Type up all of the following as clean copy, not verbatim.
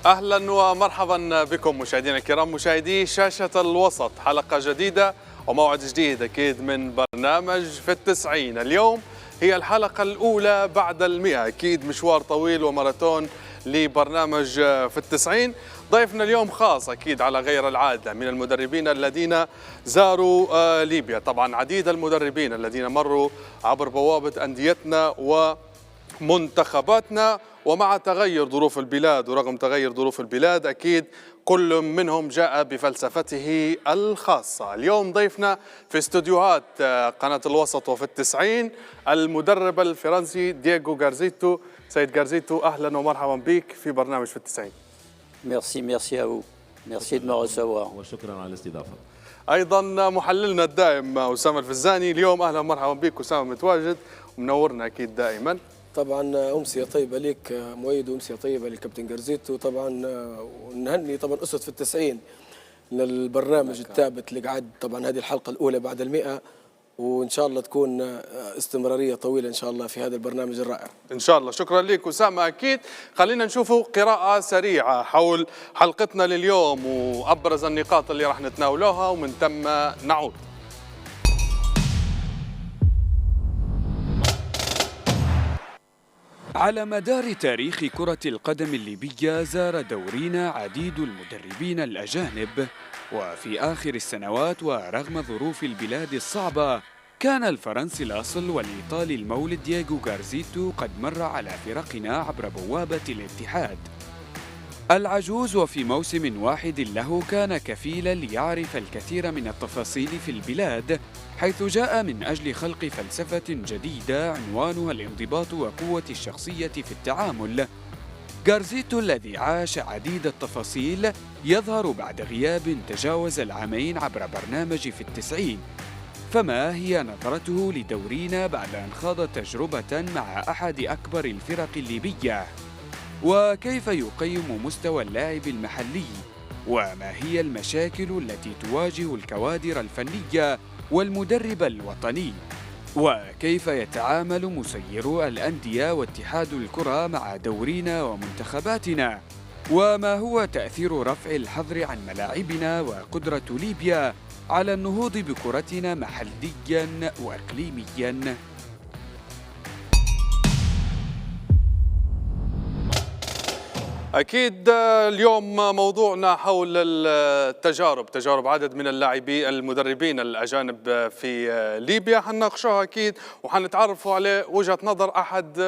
أهلا ومرحبا بكم مشاهدينا الكرام، مشاهدي شاشة الوسط، حلقة جديدة وموعد جديد أكيد من برنامج في التسعين. اليوم هي الحلقة الأولى بعد 100، أكيد مشوار طويل وماراثون لبرنامج في التسعين. ضيفنا اليوم خاص أكيد على غير العادة من المدربين الذين زاروا ليبيا. طبعا عديد المدربين الذين مروا عبر بوابة أنديتنا ومنتخباتنا، ومع تغير ظروف البلاد ورغم تغير ظروف البلاد أكيد كل منهم جاء بفلسفته الخاصة. اليوم ضيفنا في استوديوهات قناة الوسط وفي التسعين المدرب الفرنسي دييغو غارزيتو. سيد غارزيتو، أهلا ومرحبا بك في برنامج في التسعين. ميرسي à vous. Merci de me recevoir. وشكرا على الاستضافة. أيضا محللنا الدائم أسامة الفزاني. اليوم أهلا ومرحبا بك أسامة، متواجد ومنورنا أكيد دائما. طبعا أمسية طيبة لك مؤيد، وأمسية طيبة للكابتن غارزيتو. طبعا ونهني طبعا أسد في التسعين للبرنامج الثابت اللي قعد. طبعا هذه الحلقة الأولى بعد 100، وإن شاء الله تكون استمرارية طويلة إن شاء الله في هذا البرنامج الرائع إن شاء الله. شكرا لك أسامة. أكيد خلينا نشوفوا قراءة سريعة حول حلقتنا لليوم وأبرز النقاط اللي راح نتناولوها ومن ثم نعود. على مدار تاريخ كرة القدم الليبية زار دورينا عديد المدربين الأجانب، وفي آخر السنوات ورغم ظروف البلاد الصعبة كان الفرنسي الأصل والإيطالي المولد دييغو غارزيتو قد مر على فرقنا عبر بوابة الاتحاد. العجوز وفي موسم واحد له كان كفيلا ليعرف الكثير من التفاصيل في البلاد، حيث جاء من أجل خلق فلسفة جديدة عنوانها الانضباط وقوة الشخصية في التعامل. غارزيتو الذي عاش عديد التفاصيل يظهر بعد غياب تجاوز العامين عبر برنامج في التسعين. فما هي نظرته لدورينا بعد أن خاض تجربة مع أحد أكبر الفرق الليبية؟ وكيف يقيم مستوى اللاعب المحلي؟ وما هي المشاكل التي تواجه الكوادر الفنية والمدرب الوطني؟ وكيف يتعامل مسيرو الأندية واتحاد الكرة مع دورينا ومنتخباتنا؟ وما هو تأثير رفع الحظر عن ملاعبنا وقدرة ليبيا على النهوض بكرتنا محلياً وإقليمياً؟ أكيد اليوم موضوعنا حول تجارب عدد من اللاعبين المدربين الأجانب في ليبيا. حنناقشوها أكيد وحنتعرفوا على وجهة نظر أحد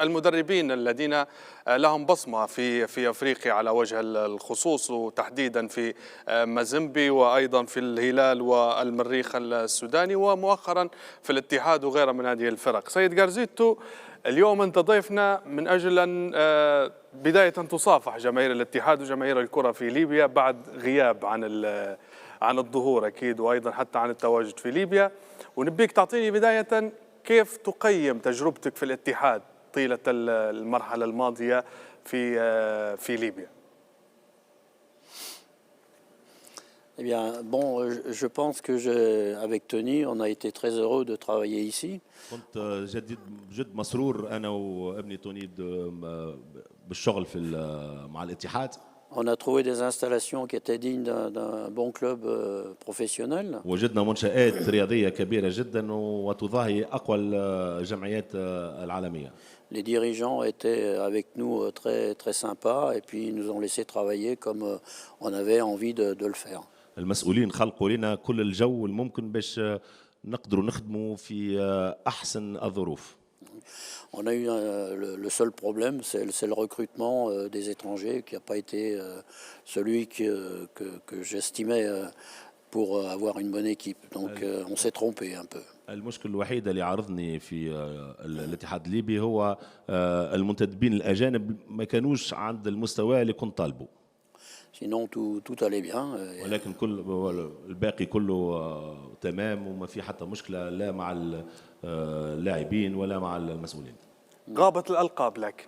المدربين الذين لهم بصمة في أفريقيا على وجه الخصوص، وتحديدا في مازيمبي وأيضا في الهلال والمريخ السوداني ومؤخرا في الاتحاد وغيرها من هذه الفرق. سيد غارزيتو، اليوم أنت ضيفنا من أجل أن بداية تصافح جماهير الاتحاد وجماهير الكرة في ليبيا بعد غياب عن الظهور أكيد، وأيضا حتى عن التواجد في ليبيا. ونبيك تعطيني بداية كيف تقيم تجربتك في الاتحاد طيلة المرحلة الماضية في ليبيا. Eh bien, bon, je pense que avec Tony, on a été très heureux de travailler ici. كنت جد مسرور أنا وابني توني بالشغل مع الاتحاد. On a trouvé des installations qui étaient dignes d'un bon club professionnel. وجدنا منشآت رياضية كبيرة جدا وتضاهي أقوى الجمعيات العالمية. Les dirigeants étaient avec nous très, très sympas et puis ils nous ont laissé travailler comme on avait envie de le faire. المسؤولين خلقوا لنا كل الجو الممكن باش نقدروا نخدموا في أحسن الظروف. On a eu le seul problème, c'est le recrutement des étrangers qui n'a pas été celui que j'estimais pour avoir une bonne équipe. Donc on s'est trompé un peu. المشكلة الوحيدة اللي عارضني في الاتحاد الليبي هو المنتدبين الأجانب ما كانوش عند المستوى اللي كنت طالبه. Sinon tout allait bien. ولكن الباقي كله تمام وما في حتى مشكلة لا مع اللاعبين ولا مع المسؤولين. غابت الألقاب لك.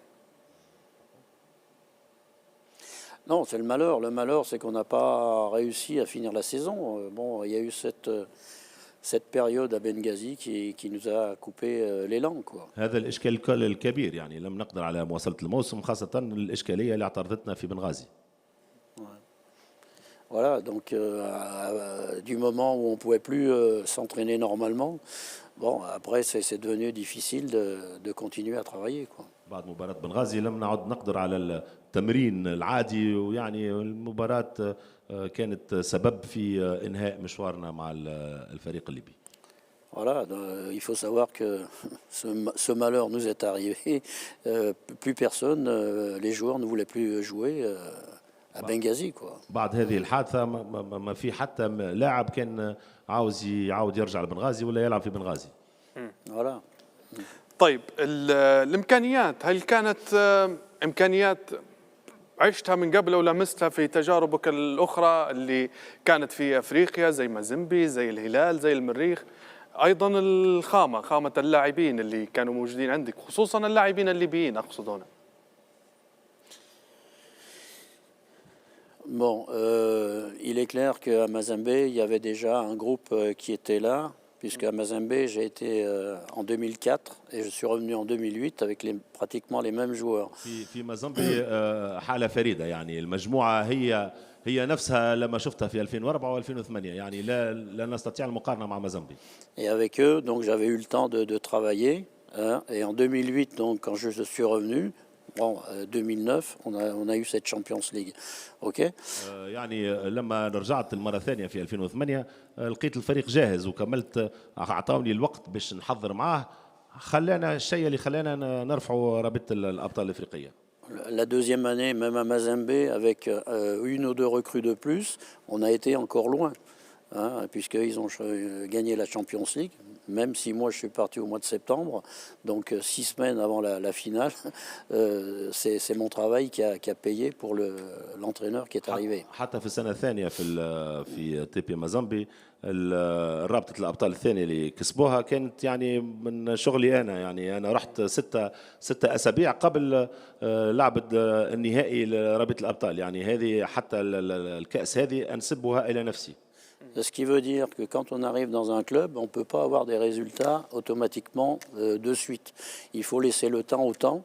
Non, c'est le malheur. Le malheur, c'est qu'on n'a pas réussi à finir la saison. Bon, il y a eu cette période à Benghazi qui nous a coupé l'élan, quoi. هذا الاشكال الكبير، يعني لم نقدر على مواصله الموسم، خاصه الاشكاليه اللي اعترضتنا في بنغازي. Voilà, donc du moment où on ne pouvait plus s'entraîner normalement, bon, après c'est devenu difficile de continuer à travailler, quoi. بعد مباراة بنغازي لم نعد نقدر على التمرين العادي، ويعني المباراة كانت سبب في إنهاء مشوارنا مع الفريق الليبي. Voilà, il faut savoir que ce malheur nous est arrivé. Plus personne, les joueurs ne voulaient plus jouer à Benghazi, quoi. بعد هذه الحادثة ما في حتى لاعب كان عاوز يعاود يرجع لبنغازي ولا يلعب في بنغازي. Voilà. طيب الامكانيات، هل كانت امكانيات عشتها من قبل او لمستها في تجاربك الاخرى اللي كانت في افريقيا زي مازيمبي، زي الهلال، زي المريخ؟ ايضا خامه اللاعبين اللي كانوا موجودين عندك، خصوصا اللاعبين الليبيين اقصد هنا. Bon, il est clair qu'à Mazembe, il y avait déjà un groupe qui était là, puisque à Mazembe, j'ai été en 2004 et je suis revenu en 2008 avec pratiquement les mêmes joueurs. في مازامبي حالة فريدة، يعني المجموعة هي نفسها لما شفتها في 2004 و2008، يعني لا نستطيع المقارنة مع مازامبي. Et avec eux, donc j'avais eu le temps de travailler. Hein, et en 2008, donc quand je suis revenu, bon, 2009, on a eu cette Champions League. Ok. يعني لما رجعت المرة الثانية في 2008 لقيت الفريق جاهز وكملت، أعطوني الوقت باش نحضر معاه، خلانا الشيء اللي خلانا نرفعوا رابطة الأبطال الإفريقية. La deuxième année, même à Mazembe, avec une ou deux recrues de plus, on a été encore loin, hein, puisqu'ils ont gagné la Champions League, même si moi je suis parti au mois de septembre, donc 6 semaines avant la finale, c'est mon travail qui a payé pour l'entraîneur qui est arrivé. حتى في السنة الثانية في تيبي مازامبي، رابطة الأبطال الثانية اللي كسبوها كانت يعني من شغلي أنا، يعني أنا رحت ستة أسابيع قبل لعبة النهائي لرابطة الأبطال، يعني هذه حتى الكأس هذه أنسبها إلى نفسي. Ce qui veut dire que quand on arrive dans un club, on ne peut pas avoir des résultats automatiquement de suite. Il faut laisser le temps au temps.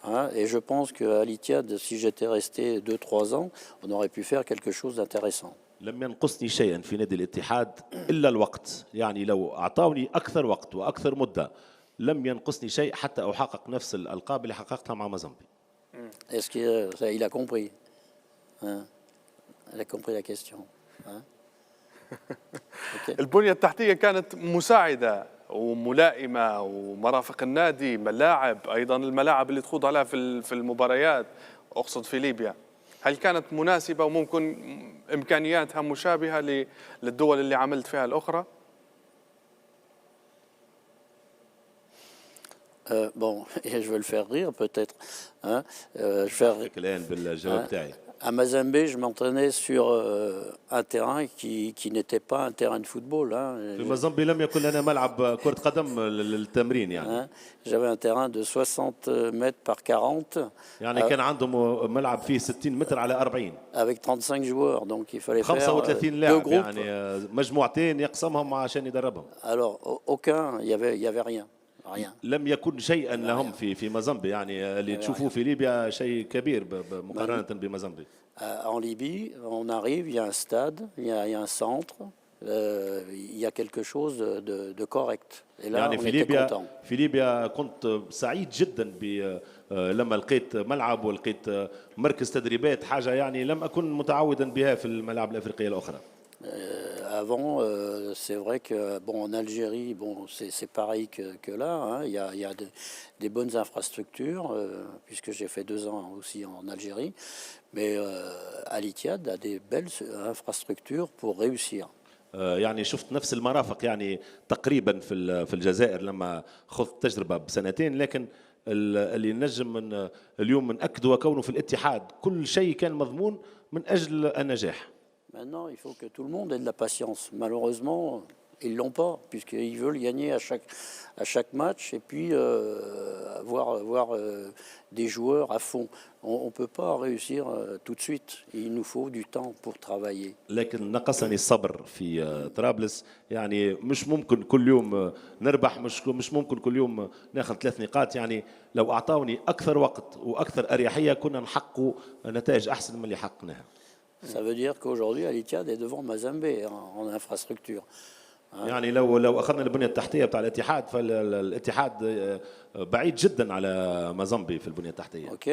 Hein, et je pense qu'à l'Itihad, si j'étais resté 2-3 ans, on aurait pu faire quelque chose d'intéressant. لم ينقصني شيئا في نادي الاتحاد إلا الوقت، يعني لو أعطوني أكثر وقت وأكثر مدة لم ينقصني شيء حتى أحقق نفس الألقاب اللي حققتها مع مازامبي. Est-ce qu'il a compris? Hein? Il a compris la question. Hein? البنية التحتية كانت مساعدة وملائمة، ومرافق النادي، ملاعب، أيضا الملاعب اللي تخوض عليها في المباريات، أقصد في ليبيا، هل كانت مناسبة وممكن إمكانياتها مشابهة للدول اللي عملت فيها الأخرى؟ Bon, et je vais le faire rire peut-être. Hein? الآن بالجواب تاعي. À Mazembe, je m'entraînais sur un terrain qui n'était pas un terrain de football. Hein. في مازامبي لم يكن لنا ملعب كرة قدم للتمرين يعني. Hein. J'avais un terrain de 60 mètres par 40. يعني كان عندهم ملعب فيه 60 متر على 40. Avec 35 joueurs, donc il fallait faire 35 deux لاعب، groupes. يعني مجموعتين يقسمهم عشان يدربهم. Alors aucun, il y avait rien. Rien. لم يكن شيئا لهم في مازامبي، يعني اللي تشوفوه في ليبيا شيء كبير مقارنة بمازامبي. En Libye, on arrive, il y a un stade, il y a un centre, il y a quelque chose de correct. Et là, يعني on était content. في ليبيا كنت سعيد جدا لما لقيت ملعب ولقيت مركز تدريبات، حاجة يعني لم أكن متعودا بها في الملاعب الأفريقية الأخرى. Avant, c'est vrai que bon, en Algérie, bon, c'est pareil que là. Hein. Il y a des bonnes infrastructures, puisque j'ai fait 2 ans aussi en Algérie. Mais à l'Itihad, a des belles infrastructures pour réussir. يعني شفت نفس المرافق يعني تقريبا في الجزائر لما خذت تجربة بسنتين، لكن اللي نجم من اليوم من أكد وكونه في الاتحاد كل شيء كان مضمون من أجل النجاح. Maintenant, il faut que tout le monde ait de la patience. Malheureusement, Ils l'ont pas, puisqu'ils veulent gagner à chaque match et puis avoir des joueurs à fond. On ne peut pas réussir tout de suite. Il nous faut du temps pour travailler. لكن نقصني الصبر في طرابلس، يعني مش ممكن كل يوم نربح، مش ممكن كل يوم ناخذ 3 نقاط. يعني لو اعطوني اكثر وقت واكثر اريحيه كنا نحققوا نتائج احسن من اللي حققناها. Ça veut dire qu'aujourd'hui, Al-Ittihad est devant Mazembe en infrastructure. يعني لو اخذنا البنيه التحتيه بتاع الاتحاد، فالاتحاد بعيد جدا على مازامبي في البنيه التحتيه. Ok.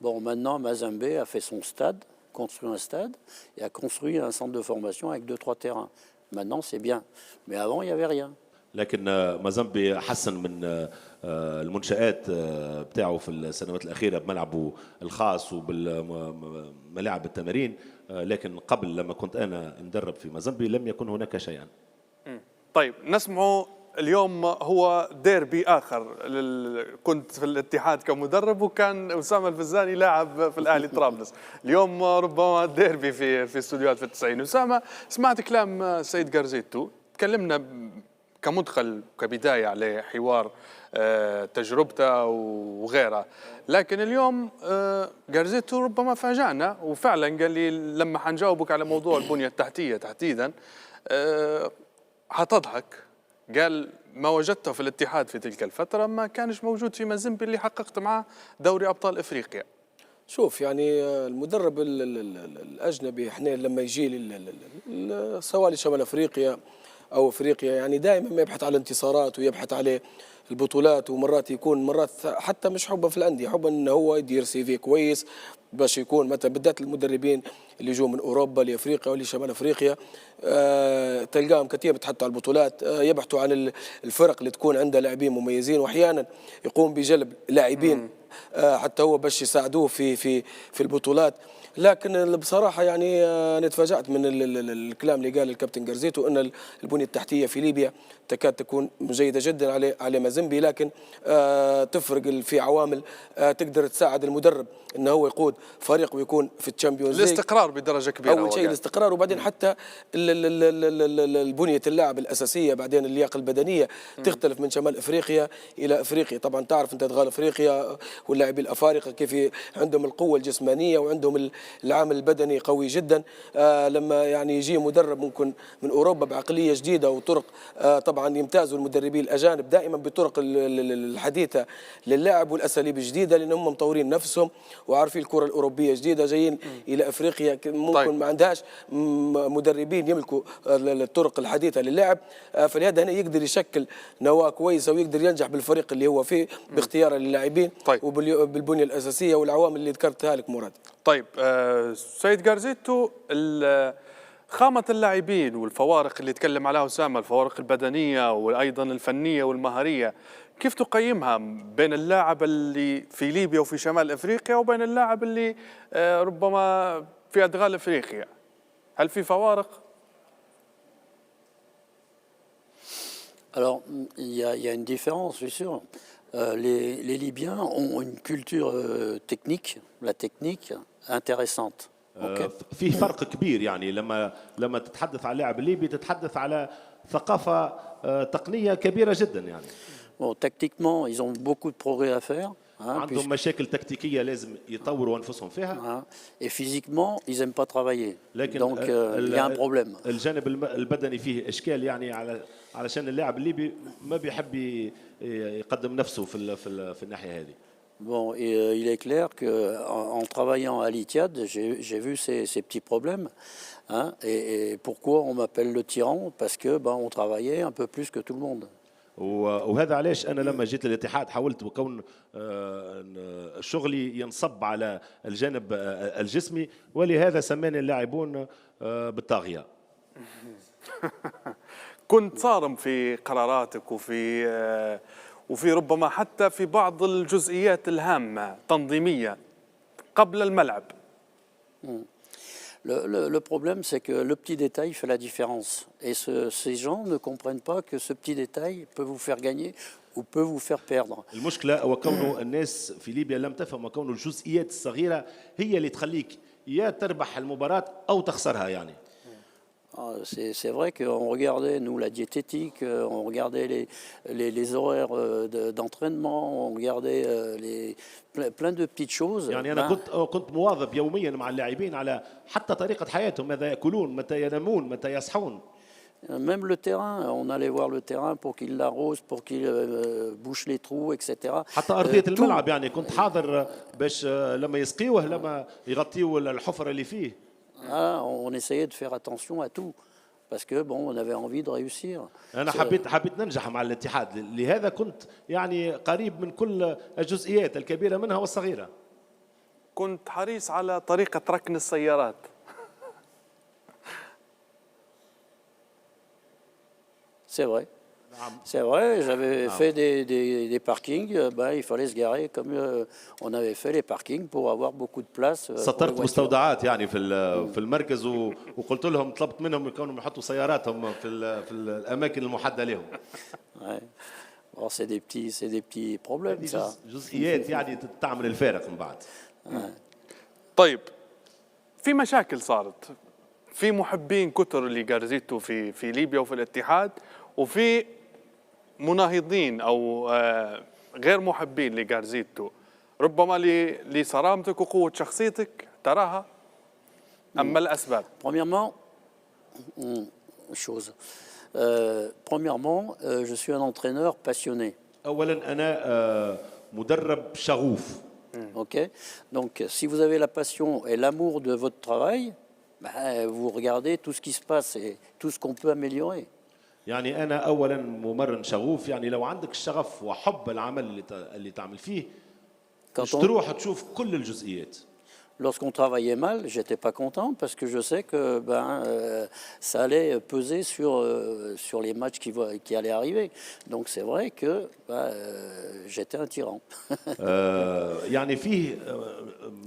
Bon, maintenant, Mazembe a fait son stade, construit un stade et a construit un centre de formation avec 2-3 terrains. Maintenant, c'est bien. Mais avant, il n'y avait rien. لكن مازامبي حسن من المنشآت بتاعه في السنوات الأخيرة بملعبه الخاص وبالملاعب التمارين، لكن قبل لما كنت أنا مدرب في مازامبي لم يكن هناك شيئا. طيب نسمعه اليوم هو ديربي آخر كنت في الاتحاد كمدرب وكان أسامة الفزاني لاعب في الأهلي طرابلس. اليوم ربما ديربي في استوديوهات في التسعين. أسامة، سمعت كلام سيد جارزيتو، تكلمنا كمدخل كبداية على حوار تجربته وغيرها، لكن اليوم جارزيتو ربما فاجأنا وفعلا قال لي لما حنجاوبك على موضوع البنية التحتية تحديدا حتضحك. قال ما وجدته في الاتحاد في تلك الفترة ما كانش موجود في مازيمبي اللي حققت معه دوري أبطال إفريقيا. شوف يعني المدرب الأجنبي احنا لما يجي سواء لشمال أفريقيا أو أفريقيا يعني دائما ما يبحث على الانتصارات ويبحث على البطولات، ومرات يكون مرات حتى مش حبه في الأندية، حبه إنه هو يدير سي في كويس باش يكون مثلا بالذات المدربين اللي يجوا من أوروبا لأفريقيا ولا شمال أفريقيا تلقاهم كثير بتحطوا على البطولات، يبحثوا عن الفرق اللي تكون عندها لاعبين مميزين، وأحيانا يقوم بجلب لاعبين حتى هو باش يساعدوه في البطولات. لكن بصراحة يعني أنا تفاجأت من الكلام اللي قال الكابتن جارزيتو أن البنية التحتية في ليبيا تكاد تكون جيدة جدا على مازيمبي، لكن تفرق في عوامل تقدر تساعد المدرب أنه هو يقود فريق ويكون في الشامبيونز ليج. الاستقرار بدرجة كبيرة أول شيء الاستقرار، وبعدين حتى البنية اللعب الأساسية، بعدين اللياقة البدنية تختلف من شمال أفريقيا إلى أفريقيا. طبعا تعرف أنت أدغال أفريقيا واللاعبين الأفارقة كيف عندهم القوة الجسمانية وعندهم العامل البدني قوي جدا. لما يعني يجي مدرب ممكن من أوروبا بعقلية جديدة وطرق، طبعا يمتازوا المدربين الأجانب دائما بطرق الحديثة للعب والأساليب الجديدة، لأنهم مطورين نفسهم وعارفين الكرة الأوروبية جديدة، جايين إلى أفريقيا ممكن طيب. ما عندهاش مدربين يملكوا الطرق الحديثة للعب، فلهذا هنا يقدر يشكل نواة كويسة ويقدر ينجح بالفريق اللي هو فيه باختياره للاعبين طيب. وبالبنية الأساسية والعوامل اللي ذكرتها لك مراد. طيب سيد جارزيتو، خامة اللاعبين والفوارق اللي تكلم عليها أسامة، الفوارق البدنية وأيضا الفنية والمهارية، كيف تقيمها بين اللاعب اللي في ليبيا وفي شمال أفريقيا وبين اللاعب اللي ربما في أدغال أفريقيا؟ هل في فوارق؟ Alors, il y a une différence, c'est sûr. Les Libyens ont une culture technique, la technique intéressante. فيه فرق كبير، يعني لما تتحدث عن اللاعب الليبي تتحدث على ثقافة تقنية كبيرة جدا يعني. Bon, tactiquement, ils ont beaucoup de progrès à faire. عندهم مشاكل تكتيكية لازم يطوروا أنفسهم فيها. Et physiquement, ils n'aiment pas travailler. لكن donc il y a un problème. الجانب البدني فيه إشكال، يعني علشان اللاعب الليبي ما بيحب يقدم نفسه في الناحية هذه. Bon, et il est clair qu'en travaillant à l'Ittihad, j'ai vu ces petits problèmes. Hein, et pourquoi on m'appelle le tyran? Parce que on travaillait un peu plus que tout le monde. وهذا علاش أنا لما جيت للاتحاد حاولت وكون شغلي ينصب على الجانب الجسمي، ولهذا سماني اللاعبون بالطاغية. كنت صارم في قراراتك وفي ربما حتى في بعض الجزئيات الهامة تنظيمية قبل الملعب. Le problème, c'est que le petit détail fait la différence. Et ces gens ne comprennent pas que ce petit détail peut vous faire gagner ou peut vous faire perdre. المشكلة وكونه الناس في ليبيا لم تفهم وكونه الجزئيات الصغيرة هي اللي تخليك يا تربح المباراة أو تخسرها يعني. C'est vrai qu'on regardait, nous, la diététique, on regardait les horaires d'entraînement, on regardait plein de petites choses. يعني انا كنت مواظب يوميا مع اللاعبين على حتى طريقه حياتهم، ماذا ياكلون، متى ينامون، متى يصحون. Même le terrain, on allait voir le terrain pour qu'il l'arrose, pour qu'il bouche les trous, etc. حتى ارضيه Tout. الملعب يعني كنت حاضر باش لما يسقيوه، لما يغطيوا الحفره اللي فيه. Ah, on essayait de faire attention à tout, parce que bon, on avait envie de réussir. انا حبيت ننجح مع الاتحاد، لهذا كنت يعني قريب من كل الجزئيات الكبيره منها والصغيره. كنت حريص على طريقة ركن السيارات. C'est vrai. C'est vrai, j'avais fait des parkings, il fallait se garer comme on avait fait les parkings pour avoir beaucoup de place. Pour les سطرت voitures. مستودعات يعني في المركز، وقلت لهم، طلبت منهم يكونوا يحطوا سياراتهم في الاماكن المحدده لهم. Ouais. Bon, c'est des petits problèmes, ça. جزئيات يعني تعمل الفارق من بعد. طيب، في مشاكل صارت، في محبين كتر لجارزيتو في ليبيا وفي الاتحاد، وفي مناهضين او غير محبين لجارزيتو، ربما لصرامتك وقوة شخصيتك تراها، أما الأسباب؟ Premièrement, je suis un entraîneur passionné. اولا انا مدرب شغوف. Ok. Donc, si vous avez la passion et l'amour de votre travail, vous regardez tout ce qui se passe et tout ce qu'on peut améliorer. يعني انا اولا ممرن شغوف، يعني لو عندك الشغف وحب العمل اللي تعمل فيه مش تروح تشوف كل الجزئيات. Lorsqu'on travaillait mal, j'étais pas content parce que je sais que ça allait peser sur les matchs qui allaient arriver. Donc c'est vrai que j'étais un tyran. يعني فيه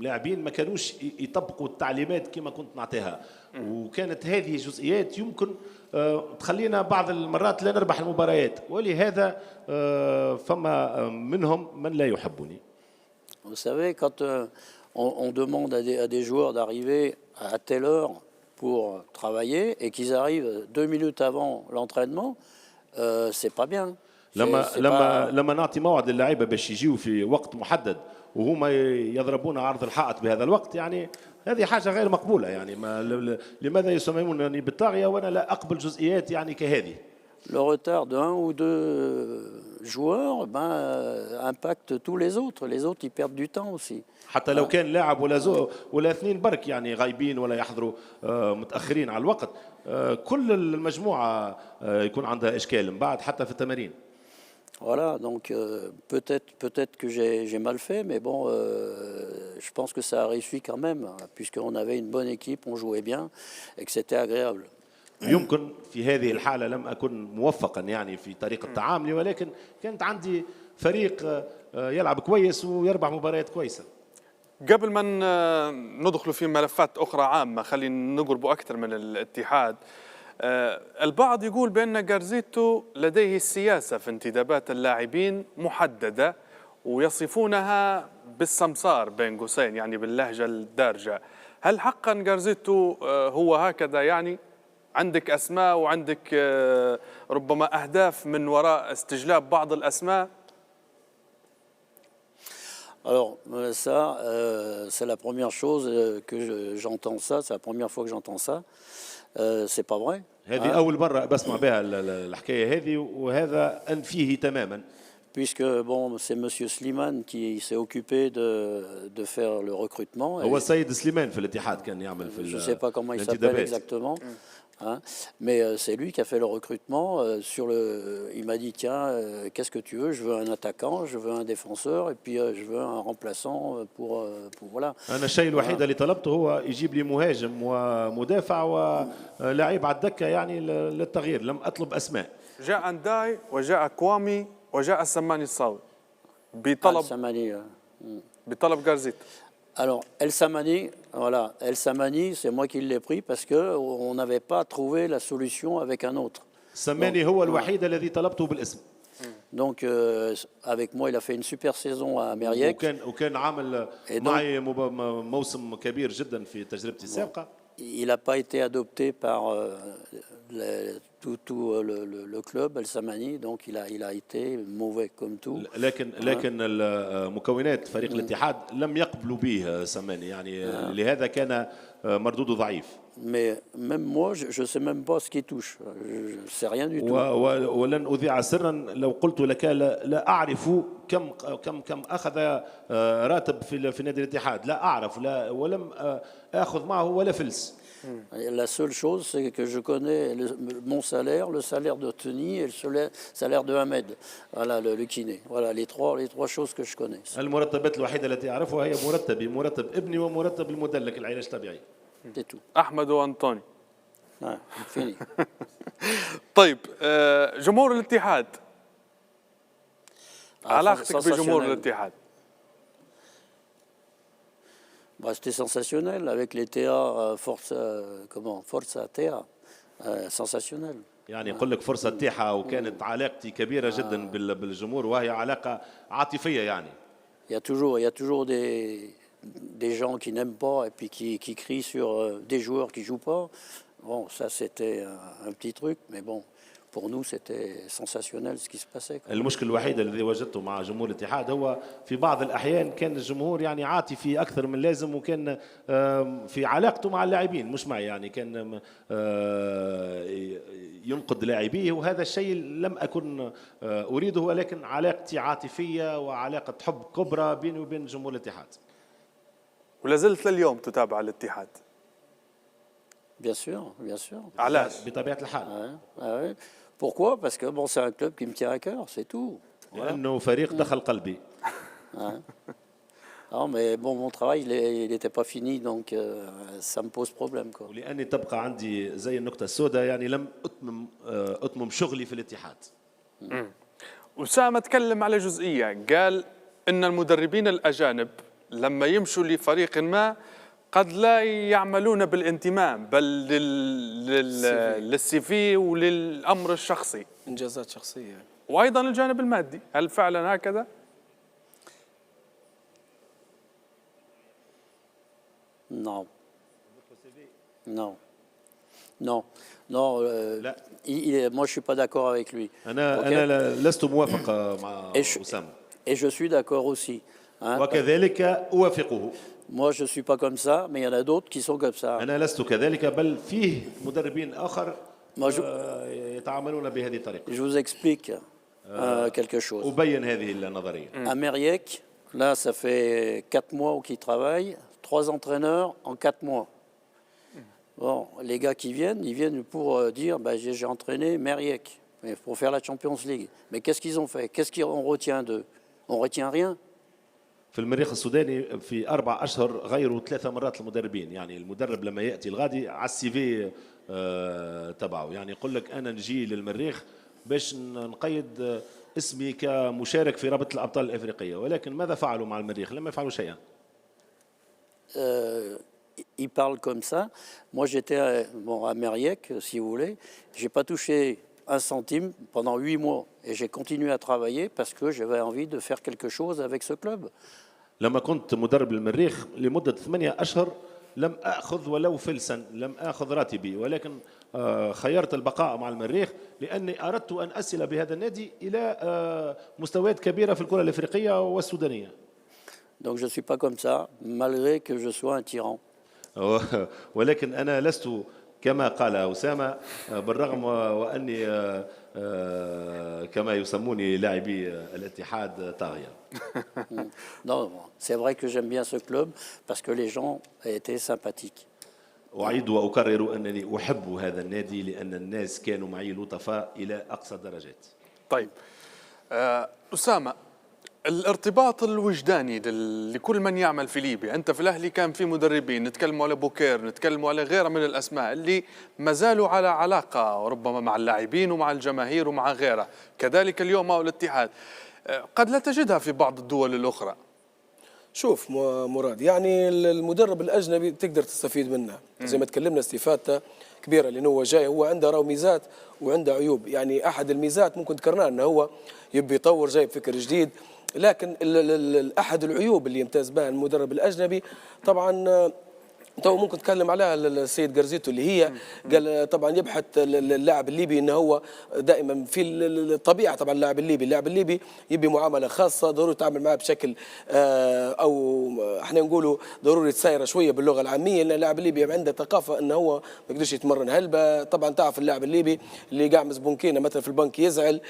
لاعبين ما كانوش يطبقوا التعليمات كما كنت نعطيها، وكانت هذه جزئيات يمكن تخلينا بعض المرات لا نربح المباريات، ولهذا فما منهم من لا يحبني. Vous savez, quand on demande à des joueurs d'arriver à telle heure pour travailler et qu'ils arrivent 2 minutes avant l'entraînement, c'est pas bien. لما نعطي موعد للاعيبه باش يجيوا في وقت محدد وهما يضربون عرض الحائط بهذا الوقت، يعني هذه حاجه غير مقبوله. يعني لماذا يسمونني بالطاغيه وانا لا اقبل جزئيات يعني كهذه؟ Le retard d'un ou deux joueurs impacte tous les autres. Les autres, ils perdent du temps aussi. حتى لو كان لاعب ولا اثنين برك يعني غايبين ولا يحضروا متاخرين على الوقت، كل المجموعه يكون عندها اشكال من بعد حتى في التمارين. Voilà, donc peut-être que j'ai mal fait, mais bon, je pense que ça a réussi quand même, puisqu'on avait une bonne équipe, on jouait bien et que c'était agréable. يمكن في هذه الحالة لم أكن موفقا يعني في طريقة تعاملي، ولكن كانت عندي فريق يلعب كويس ويربح مباريات كويسة. قبل ما ندخل في ملفات أخرى عامة، خلينا نقربوا أكثر من الاتحاد. البعض يقول بأن جارزيتو لديه السياسة في انتدابات اللاعبين محددة، ويصفونها بالسمسار بين قوسين، يعني باللهجة الدارجة. هل حقا جارزيتو هو هكذا؟ يعني عندك أسماء وعندك ربما أهداف من وراء استجلاب بعض الأسماء؟ Alors ça, c'est la première chose que j'entends ça, c'est la première fois que j'entends ça. C'est pas vrai. هذه أول مرة بسمع بها الحكاية هذه، وهذا أنفيه تماما. Puisque bon, c'est Monsieur Slimane qui s'est occupé de faire le recrutement. هو السيد سليمان في الاتحاد كان يعمل في Je ne sais pas comment il s'appelle exactement. Hein, mais c'est lui qui a fait le recrutement. Il m'a dit tiens, qu'est-ce que tu veux? Je veux un attaquant, je veux un défenseur, et puis je veux un remplaçant pour voilà. أنا الشيء الوحيد اللي طلبته هو يجيب لي مهاجم ومدافع ولاعب على الدكة يعني للتغيير، لم أطلب أسماء. جاء أنداي وجاء كوامي وجاء السماني الصاوي بطلب جارزيتو. Alors, El Samani, voilà, El Samani, c'est moi qui l'ai pris parce qu'on n'avait pas trouvé la solution avec un autre. سماني هو الوحيد الذي طلبته بالاسم. Donc, avec moi, il a fait une super saison à Mériec. وكان عامل معي موسم كبير جدا في تجربتي السابقة. il n'a pas été adopté par tout le club, El Samani, donc il a été mauvais comme tout. لكن مكونات فريق الاتحاد لم يقبلوا به سماني يعني لهذا كان مردوده ضعيف. Mais même moi, je ne sais même pas ce qui touche. Je ne sais rien du tout. ولن أذيع سرا لو قلت لك لا أعرف كم أخذ راتب في نادي الاتحاد، لا أعرف ولم آخذ معه ولا فلس. La seule chose, c'est que je connais mon salaire, le salaire de Tony et le salaire de Ahmed. Voilà, le kiné. Voilà, les trois choses que je connais. المرتبات الوحيدة التي أعرفها هي مرتب ابني ومرتب المدلك العلاج الطبيعي. C'est tout. احمد وانطوني. Fini. طيب جمهور الاتحاد، علاقتك بجمهور الاتحاد؟ Bah, c'était sensationnel avec les TA Forza TA, sensationnel. يعني يقول لك فرصة تيحة وكانت علاقتي كبيرة جدا بالجمهور وهي علاقة عاطفية يعني. Il y a toujours des gens qui n'aiment pas et puis qui crient sur des joueurs qui jouent pas. Bon, ça c'était un petit truc, mais bon, pour nous c'était sensationnel ce qui se passait. المشكل الوحيد الذي وجدته مع جمهور الاتحاد هو في بعض الأحيان كان الجمهور يعني عاطفي أكثر من اللازم، وكان في علاقته مع اللاعبين مش معي، يعني كان ينقد لاعبيه، وهذا الشيء لم أكن أريده، ولكن علاقتي عاطفية وعلاقة حب كبرى بيني وبين جمهور الاتحاد. ولا زلت لليوم تتابع الاتحاد؟ Bien sûr, bien sûr. علاش؟ بطبيعة الحال. Ouais. Pourquoi? Parce que bon, c'est un club qui me tient à cœur, c'est tout. لأنه فريق دخل قلبي. Non, mais bon, mon travail, il n'était pas fini, donc ça me pose problème, quoi. ولأني تبقى عندي زي النقطة السوداء، يعني لم أتمم شغلي في الاتحاد. أسامة تكلم على جزئية، قال إن المدربين الأجانب لما يمشوا لفريق ما قد لا يعملون بالانتماء بل للسي في وللأمر الشخصي، انجازات شخصيه. وأيضا الجانب المادي، هل فعلا هكذا؟ Non. Non. Non. Non. لا. Moi, je suis pas d'accord avec lui. أنا لست موافق مع أسامة. Et je suis d'accord aussi. وكذلك أوافقه. Moi, je suis pas comme ça, mais il y en a d'autres qui sont comme ça. أنا لست كذلك، بل فيه مدربين آخر يتعاملون بهذه الطريقة. Je vous explique quelque chose. أبين هذه النظرية. À Mériec, là, ça fait 4 mois qu'il travaille, 3 entraîneurs en 4 mois. Bon, les gars qui viennent, ils viennent pour dire bah, j'ai entraîné Mériec pour faire la Champions League. Mais qu'est-ce qu'ils ont fait? Qu'est-ce qu'on retient d'eux? On retient rien. في المريخ السوداني في 4 أشهر غيروا 3 مرات المدربين، يعني المدرب لما يأتي الغادي على السي في تبعه، يعني يقول لك أنا نجي للمريخ باش نقيد اسمي كمشارك في رابطة الأبطال الأفريقية، ولكن ماذا فعلوا مع المريخ؟ لم يفعلوا شيئا. Ils parlent comme ça. Moi, j'étais à Mériec, si vous voulez. Je n'ai pas touché un centime pendant 8 mois. Et j'ai continué à travailler parce que j'avais envie de faire quelque chose avec ce club. لما كنت مدرب المريخ لمدة 8 أشهر لم أخذ ولو فلسا، لم أخذ راتبي، ولكن خيرت البقاء مع المريخ لأني أردت أن أصل بهذا النادي إلى مستويات كبيرة في الكرة الأفريقية والسودانية. Donc je ne suis pas comme ça, malgré que je sois un tyran. ولكن أنا لست كما قال أسامة، بالرغم وأني كما يسموني لاعبي الاتحاد طاغية. Non, c'est vrai que j'aime bien ce club parce que les gens étaient sympathiques. أعيد وأكرر أنني أحب هذا النادي لأن الناس كانوا معي لطفاء إلى أقصى الدرجات. طيب أسامة، الارتباط الوجداني لكل من يعمل في ليبيا، أنت في الأهلي كان في مدربين، نتكلموا على بوكير، نتكلموا على غيرها من الأسماء اللي ما زالوا على علاقة ربما مع اللاعبين ومع الجماهير ومع غيرها، كذلك اليوم مع الاتحاد، قد لا تجدها في بعض الدول الأخرى. شوف مراد، يعني المدرب الأجنبي تقدر تستفيد منه زي ما تكلمنا، استفادته كبيرة لأنه هو جاي، هو عنده راهو ميزات وعنده عيوب. يعني أحد الميزات ممكن ذكرناه أنه هو يبي يطور، جايب فكر جديد، لكن أحد العيوب اللي يمتاز بها المدرب الأجنبي طبعا تو ممكن نتكلم عليها السيد جرزيتو اللي هي قال طبعا يبحث اللاعب الليبي انه هو دائما في الطبيعه. طبعا اللاعب الليبي يبي معامله خاصه، ضروري يتعامل معاه بشكل او احنا نقولوا ضروري تسايره شويه باللغه العاميه، لان اللاعب الليبي عنده ثقافه انه هو ما يقدرش يتمرن هلبه. طبعا تعرف اللاعب الليبي اللي قاعد بنكينه مثلا في البنك يزعل،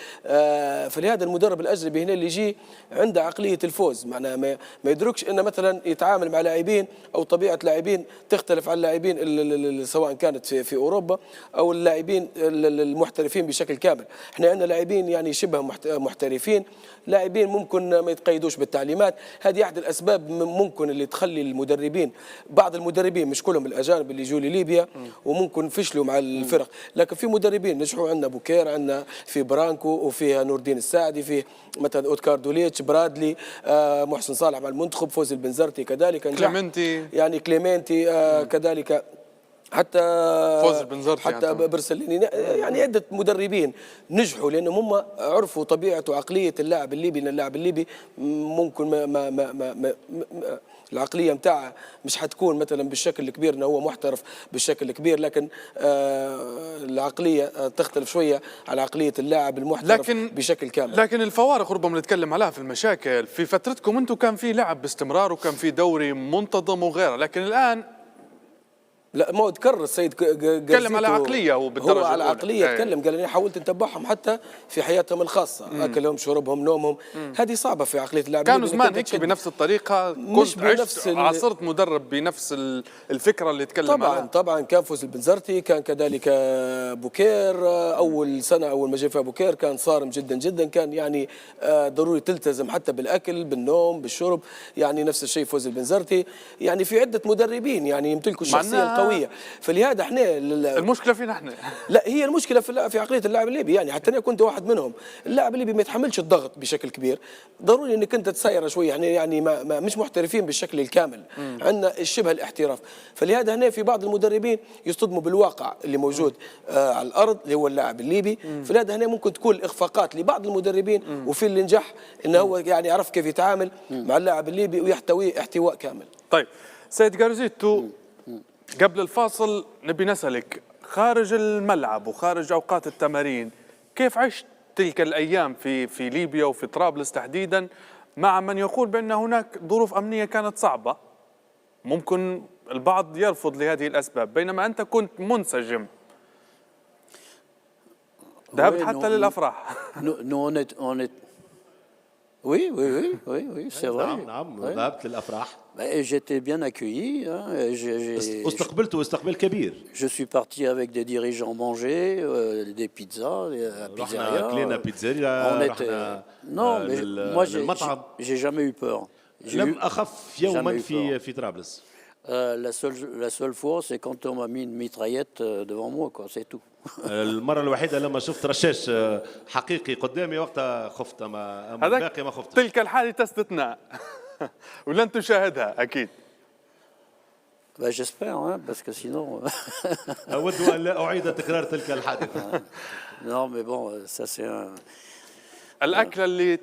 فلهذا المدرب الاجنبي هنا اللي يجي عنده عقليه الفوز، معناها ما يدركش انه مثلا يتعامل مع لاعبين او طبيعه لاعبين تختلف عن اللاعبين سواء كانت في اوروبا او اللاعبين المحترفين بشكل كامل. احنا عندنا لاعبين يعني شبه محترفين، لاعبين ممكن ما يتقيدوش بالتعليمات. هذه احد الاسباب ممكن اللي تخلي المدربين، بعض المدربين مش كلهم الاجانب اللي يجوا لليبيا وممكن فشلوا مع الفرق، لكن في مدربين نجحوا. عندنا بوكير، عندنا في برانكو، وفيها نور الدين الساعدي، في مثلا اوتكار دوليتش، برادلي، محسن صالح مع المنتخب، فوزي البنزرتي كذلك نجح، كليمنتي، يعني كليمنتي كذلك، حتى فوز البنزرتي، حتى يعني برسليني، يعني عده مدربين نجحوا لانهم هم عرفوا طبيعه وعقليه اللاعب الليبي. لان اللاعب الليبي ممكن ما العقليه نتاعها مش حتكون مثلا بالشكل الكبير انه هو محترف بالشكل الكبير، لكن العقليه تختلف شويه على عقليه اللاعب المحترف بشكل كامل. لكن الفوارق ربما نتكلم عليها في المشاكل. في فترتكم انتم كان في لعب باستمرار وكان في دوري منتظم وغيره، لكن الان لا، ما هو تكرر السيد تكلم على عقليه، وبالدرجه هو على عقليه تكلم، قال اني حاولت نتبعهم حتى في حياتهم الخاصه، اكلهم شربهم نومهم، هذه صعبه في عقليه اللاعبين. كانوا زمان هيك بنفس الطريقه، مش بنفس عاصرت مدرب بنفس الفكره اللي تكلم طبعا عليها. طبعا كان فوز البنزرتي، كان كذلك بوكير. اول سنه اول ما جاء فيها بوكير كان صارم جدا جدا، كان يعني ضروري تلتزم حتى بالاكل بالنوم بالشرب، يعني نفس الشيء فوز البنزرتي. يعني في عده مدربين يعني يمتلكوا الشخصيه قوية، فلهذا احنا المشكله فينا احنا. لا، هي المشكله في عقليه اللاعب الليبي. يعني حتى انا كنت واحد منهم. اللاعب الليبي ما يتحملش الضغط بشكل كبير، ضروري انك انت تسير شويه، يعني ما مش محترفين بالشكل الكامل، عندنا الشبه الاحتراف. فلهذا هنا في بعض المدربين يصطدموا بالواقع اللي موجود على الارض اللي هو اللاعب الليبي. فلهذا هنا ممكن تكون الاخفاقات لبعض المدربين، وفي اللي نجح انه هو يعني يعرف كيف يتعامل مع اللاعب الليبي ويحتويه احتواء كامل. طيب سيد جارزيتو، قبل الفاصل نبي نسألك، خارج الملعب وخارج أوقات التمارين كيف عشت تلك الأيام في ليبيا وفي طرابلس تحديدا، مع من يقول بأن هناك ظروف أمنية كانت صعبة، ممكن البعض يرفض لهذه الأسباب، بينما أنت كنت منسجم، ذهبت حتى للأفراح. Oui, c'est vrai. نعم ذهبت للأفراح. J'étais bien accueilli. استقبلت استقبال كبير. Je suis parti avec des dirigeants manger des pizzas, رحنا كلينا بيتزاريا، رحنا Non, mais moi j'ai jamais eu peur. لم أخف يوما في طرابلس. La seule fois, c'est quand on m'a mis une mitraillette devant moi, quoi, c'est tout. المرة الوحيدة لما شفت رشاش حقيقي قدامي وقتها خفت، أما الباقي ما خفتش. تلك الحادثة استثناء ولن تشاهدها أكيد. J'espère, hein, parce que sinon. أود أن لا أعيد تكرار تلك الحادثة. Non, mais bon, ça c'est un. الأكلة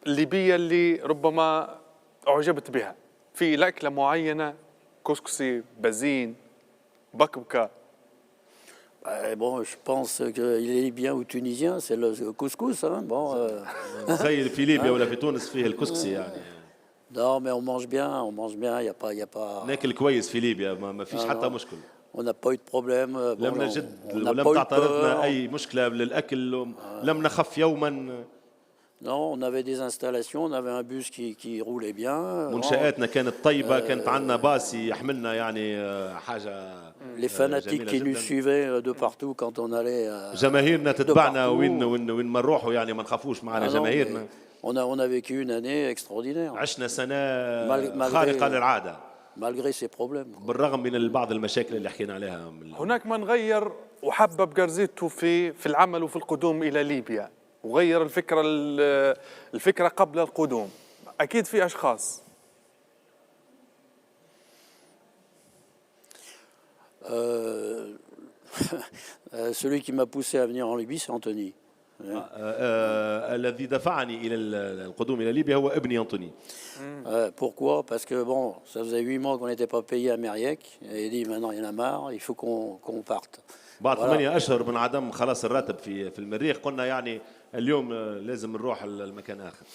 الليبية اللي ربما أعجبت بها، في الأكلة معينة، كسكسي، بازين، بكبكة. Bon, je pense que les Libyens ou Tunisiens, c'est le couscous, hein. Bon. تخيل في ليبيا ولا في تونس فيه الكسكسي يعني. Non, mais on mange bien, il y a pas. ناكل كويس في ليبيا، ما فيش حتى مشكل. On n'a pas eu de problème. لم نجد ولم تعترضنا أي مشكلة للأكل، لم نخف يوما. Non, on avait des installations, on avait un bus qui roulait bien. منشآتنا كانت طيبة، كانت عندنا باص يحملنا يعني حاجة. Les fanatiques qui nous suivaient de partout quand on allait. جماهيرنا تتبعنا وين ما نروحوا، يعني ما نخافوش معنا جماهيرنا. On a vécu une année extraordinaire. عشنا سنة خارقة للعادة. Malgré ces problèmes. بالرغم من بعض المشاكل اللي حكينا عليها. هناك من غير وحبب جارزيتو في العمل وفي القدوم إلى ليبيا، وغير الفكرة قبل القدوم، أكيد في أشخاص. Celui qui m'a poussé à venir en Libye, c'est Anthony. الذي دفعني إلى القدوم إلى ليبيا هو ابني أنطوني. Pourquoi? Parce que bon, ça faisait 8 mois qu'on n'était pas payé à Mériec. Et il dit maintenant il y en a marre, il faut qu'on parte. بعد Voilà. 8 اشهر من عدم خلاص الراتب في المريخ قلنا يعني اليوم لازم نروح المكان اخر.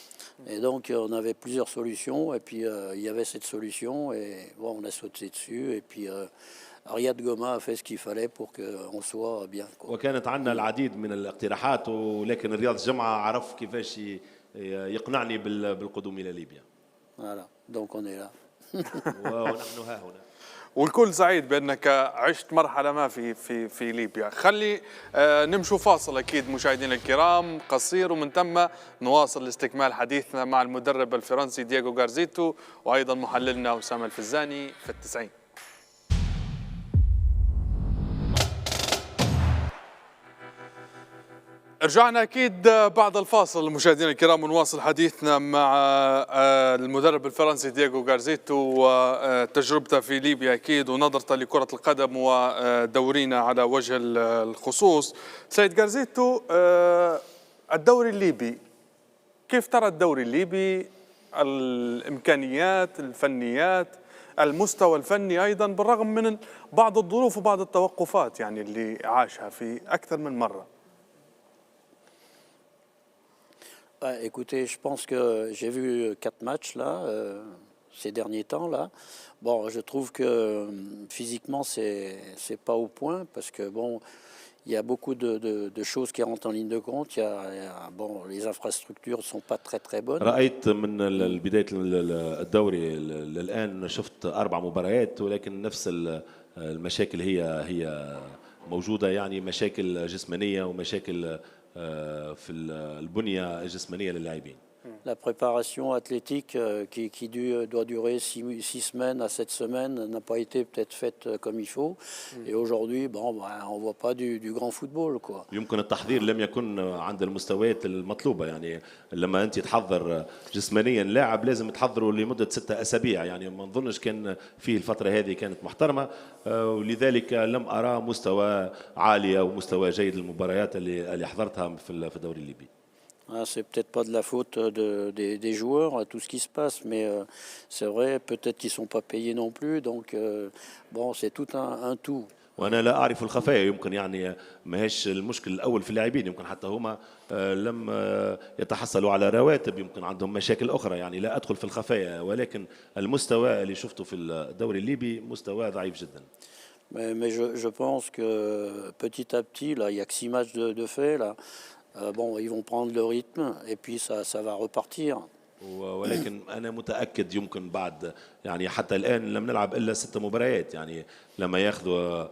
Et donc on avait plusieurs solutions et puis il y avait cette solution et bon, on a sauté dessus et puis Riyad Goma a fait ce qu'il fallait pour qu'on soit bien, quoi. وكانت عندنا العديد من الاقتراحات ولكن رياض الجمعة عرف كيفاش يقنعني بالقدوم إلى ليبيا. Voilà, donc on est là. ونحن ها هنا. والكل سعيد بانك عشت مرحله ما في ليبيا. خلي نمشوا فاصل اكيد مشاهدينا الكرام قصير، ومن ثم نواصل لاستكمال حديثنا مع المدرب الفرنسي دييغو غارزيتو وايضا محللنا اسامه الفزاني في التسعين. رجعنا اكيد بعد الفاصل مشاهدينا الكرام، ونواصل حديثنا مع المدرب الفرنسي دييغو غارزيتو وتجربته في ليبيا اكيد ونظرته لكرة القدم ودورينا على وجه الخصوص. سيد غارزيتو، الدوري الليبي، كيف ترى الدوري الليبي؟ الامكانيات، الفنيات، المستوى الفني ايضا، بالرغم من بعض الظروف وبعض التوقفات يعني اللي عاشها في اكثر من مرة. Écoutez, je pense que j'ai vu 4 matchs là, ces derniers temps là. Bon, je trouve que physiquement c'est pas au point parce que bon, il y a beaucoup de choses qui rentrent en ligne de compte. Bon, les infrastructures sont pas très bonnes. رأيت من بداية الدوري للآن شفت 4 مباريات ولكن نفس المشاكل هي موجودة، يعني مشاكل جسمانية ومشاكل في البنية الجسمانية للاعبين. La préparation athlétique qui doit durer 6 semaines à 7 semaines n'a pas été peut-être faite comme il faut. Et aujourd'hui, bon, on ne voit pas du grand football, quoi. يمكن التحضير لم يكن عند المستويات المطلوبة، يعني لما أنت تحضر جسمانيا لاعب لازم تحضره لمدة 6 أسابيع، يعني ما نظنش كان فيه الفترة هذه كانت محترمة، ولذلك لم أرى مستوى عالي أو مستوى جيد للمباريات اللي حضرتها في الدوري الليبي. C'est peut-être pas de la faute des joueurs, tout ce qui se passe, mais c'est vrai, peut-être qu'ils sont pas payés non plus, donc bon, c'est tout un tout. وانا لا اعرف الخفايا، يمكن يعني ماهيش المشكل الاول في اللاعبين، يمكن حتى هما لم يتحصلوا على رواتب، يمكن عندهم مشاكل اخرى، يعني لا ادخل في الخفايا، ولكن المستوى اللي شفته في الدوري الليبي مستوى ضعيف جدا. Mais je pense que petit à petit, là, il y a que 6 matchs de fait, là. Bon, ils vont prendre le rythme et puis ça va repartir. ولكن انا متاكد يمكن بعد يعني حتى الان لم نلعب الا 6 مباريات، يعني لما ياخذوا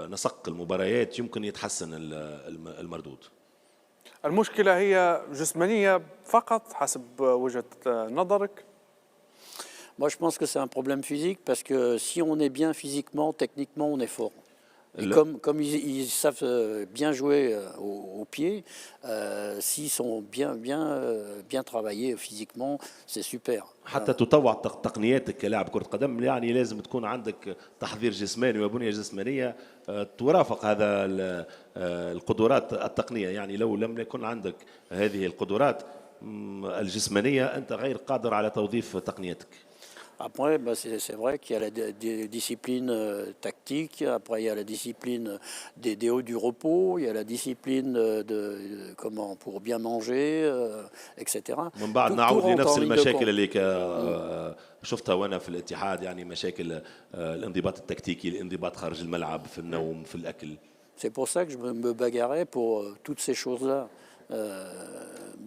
نسق المباريات يمكن يتحسن المردود. المشكلة هي جسمانية فقط حسب وجهة نظرك؟ Moi, je pense que c'est un problème physique parce que si on est bien physiquement, techniquement, on est fort. Et comme ils savent bien jouer au pied, s'ils sont bien travaillés physiquement, c'est super. حتى تطوع تقنياتك كلاعب كرة قدم يعني لازم تكون عندك تحضير جسماني وبنية جسمانية توافق هذا القدرات التقنية، يعني لو لم يكن عندك هذه القدرات الجسمانية أنت غير قادر على توظيف تقنيتك. Après, bah c'est vrai qu'il y a la discipline tactique, après il y a la discipline des hauts du repos, il y a la discipline comment pour bien manger, etc. من بعد نعود لنفس المشاكل اللي شفتها وانا في الاتحاد، يعني مشاكل الانضباط التكتيكي، الانضباط خارج الملعب، في النوم، في الأكل. C'est pour ça que je me bagarrais pour toutes ces choses-là.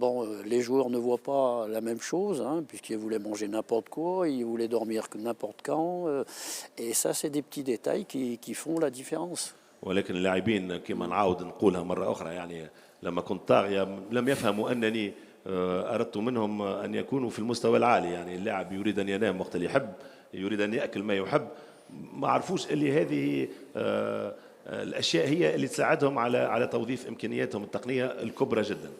Bon, les joueurs ne voient pas la même chose, hein, puisqu'ils voulaient manger n'importe quoi, ils voulaient dormir n'importe quand, et ça, c'est des petits détails qui font la différence. ولكن اللاعبين كما نعاود نقولها مرة أخرى، يعني لما كنت طاغية لم يفهموا أنني أردت منهم أن يكونوا في المستوى العالي، يعني اللاعب يريد أن ينام وقت اللي يحب، يريد أن يأكل ما يحب، ما عرفوش اللي هذه الأشياء هي اللي تساعدهم على توظيف إمكانياتهم التقنية الكبرى جدا.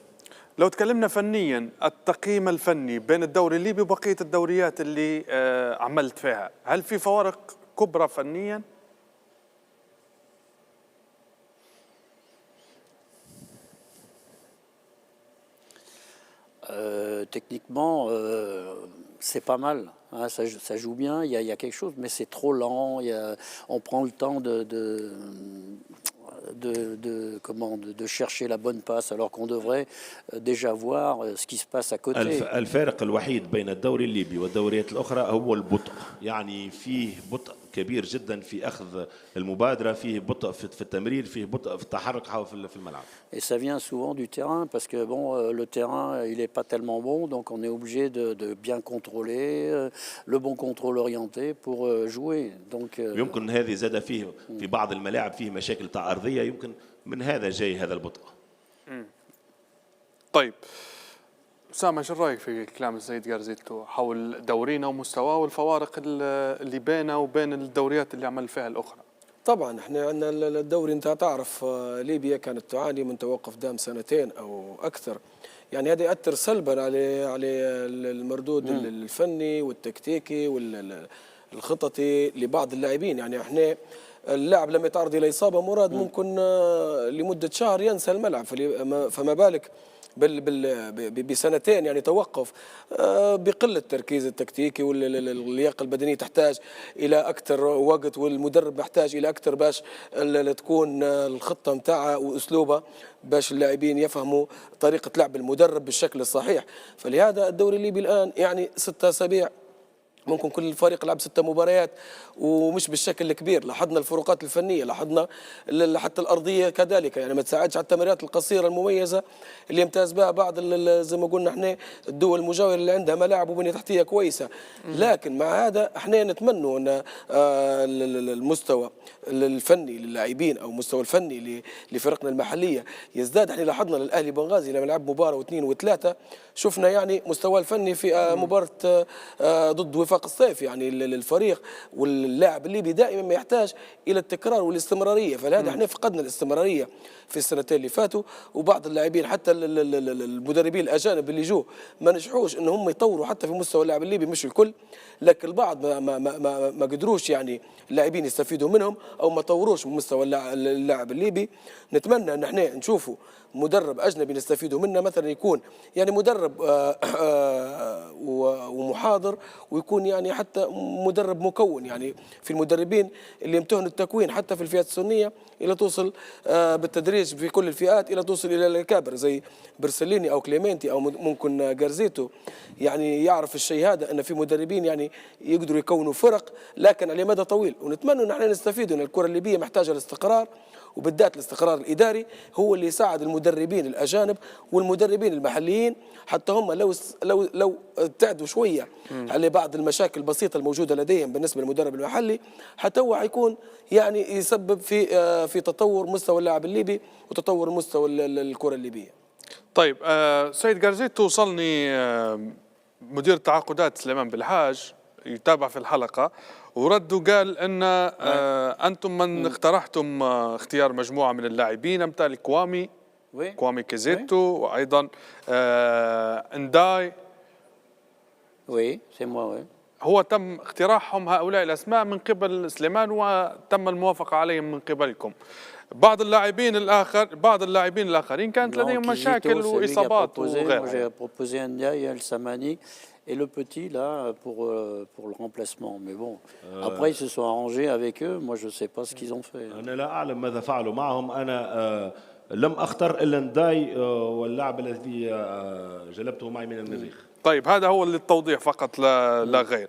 لو تكلمنا فنيا، التقييم الفني بين الدوري الليبي وبقية الدوريات اللي عملت فيها، هل في فوارق كبرى فنيا؟ techniquement, c'est pas mal. Hein, ça joue bien, il y a quelque chose, mais c'est trop lent. On prend le temps de chercher la bonne passe, alors qu'on devrait déjà voir ce qui se passe à côté. الفارق الوحيد بين الدوري الليبي والدوريات الأخرى هو البطء، يعني فيه بطء كبير جدا في أخذ المبادرة، فيه بطء في التمرير، فيه بطء في التحرك في الملعب. Et ça vient souvent du terrain, parce que bon, le terrain, il n'est pas tellement bon, donc on est obligé de bien contrôler, le bon contrôle orienté pour jouer. Donc, يمكن هذه زاد فيه في بعض الملاعب فيه مشاكل تاع أرضية، يمكن من هذا جاي هذا البطء. طيب أسامة، شو رأيك في كلام السيد جارزيتو حول دورينا ومستواه والفوارق اللي بينه وبين الدوريات اللي عمل فيها الأخرى؟ طبعا احنا عندنا الدوري، انت تعرف ليبيا كانت تعاني من توقف دام سنتين او اكثر، يعني هذا يأثر سلبا على المردود الفني والتكتيكي والخططي لبعض اللاعبين. يعني احنا اللاعب لما يتعرض الى اصابه مراد ممكن لمده شهر ينسى الملعب، فما بالك بسنتين يعني توقف بقله التركيز التكتيكي واللياقه البدنيه تحتاج الى اكثر وقت، والمدرب يحتاج الى اكثر باش تكون الخطه نتاعها واسلوبها باش اللاعبين يفهموا طريقه لعب المدرب بالشكل الصحيح. فلهذا الدوري الليبي الان يعني 6 أسابيع ممكن كل فريق لعب 6 مباريات ومش بالشكل الكبير. لاحظنا الفروقات الفنيه، لاحظنا حتى الارضيه كذلك، يعني ما تساعدش على التمريرات القصيره المميزه اللي يمتاز بها بعض زي ما قلنا احنا الدول المجاوره اللي عندها ملاعب وبنيه تحتيه كويسه. لكن مع هذا احنا نتمنوا ان المستوى الفني للاعبين او المستوى الفني لفرقنا المحليه يزداد. احنا لاحظنا الاهلي بنغازي لما لعب مباراه واثنين وثلاثه شفنا يعني مستوى الفني في مباراه ضد وفاق الصيف، يعني الفريق واللاعب الليبي دائما ما يحتاج الى التكرار والاستمراريه. فلهذا احنا فقدنا الاستمراريه في السنتين اللي فاتوا، وبعض اللاعبين حتى المدربين الاجانب اللي جو ما نجحوش ان هم يطوروا حتى في مستوى اللاعب الليبي، مش الكل لكن البعض ما قدروش يعني اللاعبين يستفيدوا منهم او ما طوروش من مستوى اللاعب الليبي. نتمنى ان احنا نشوفوا مدرب اجنبي نستفيدوا منه، مثلا يكون يعني مدرب ومحاضر، ويكون يعني حتى مدرب مكون، يعني في المدربين اللي يمتهنوا التكوين حتى في الفئات السنيه الى توصل بالتدريج في كل الفئات الى توصل الى الكابر زي برسليني او كليمنتي او ممكن جارزيتو. يعني يعرف الشيء هذا ان في مدربين يعني يقدروا يكونوا فرق لكن على مدى طويل. ونتمنى ان احنا نستفيد ان الكره الليبيه محتاجه الاستقرار، وبالذات الاستقرار الاداري هو اللي يساعد المدربين الاجانب والمدربين المحليين حتى هم لو ابتعدوا شويه على بعض المشاكل البسيطه الموجوده لديهم بالنسبه للمدرب المحلي، حتى هو حيكون يعني يسبب في تطور مستوى اللاعب الليبي وتطور مستوى الكره الليبيه. طيب سيد جارزيتو، وصلني مدير التعاقدات سليمان بالحاج يتابع في الحلقة ورد وقال أن أنتم من اقترحتم اختيار مجموعة من اللاعبين أمثال كوامي كيزيتو وأيضا انداي. هو تم اقتراحهم هؤلاء الأسماء من قبل سليمان وتم الموافقة عليهم من قبلكم. بعض اللاعبين الآخرين كانت لديهم مشاكل وإصابات وغيرها. Et le petit là pour le remplacement, mais bon après ils se sont arrangés avec eux, moi je sais pas ce qu'ils ont fait. أنا لا أعلم ماذا فعلوا معهم. أنا لم أختر إلا نداي واللاعب الذي جلبته معي من المريخ. طيب هذا هو للتوضيح فقط لا غير.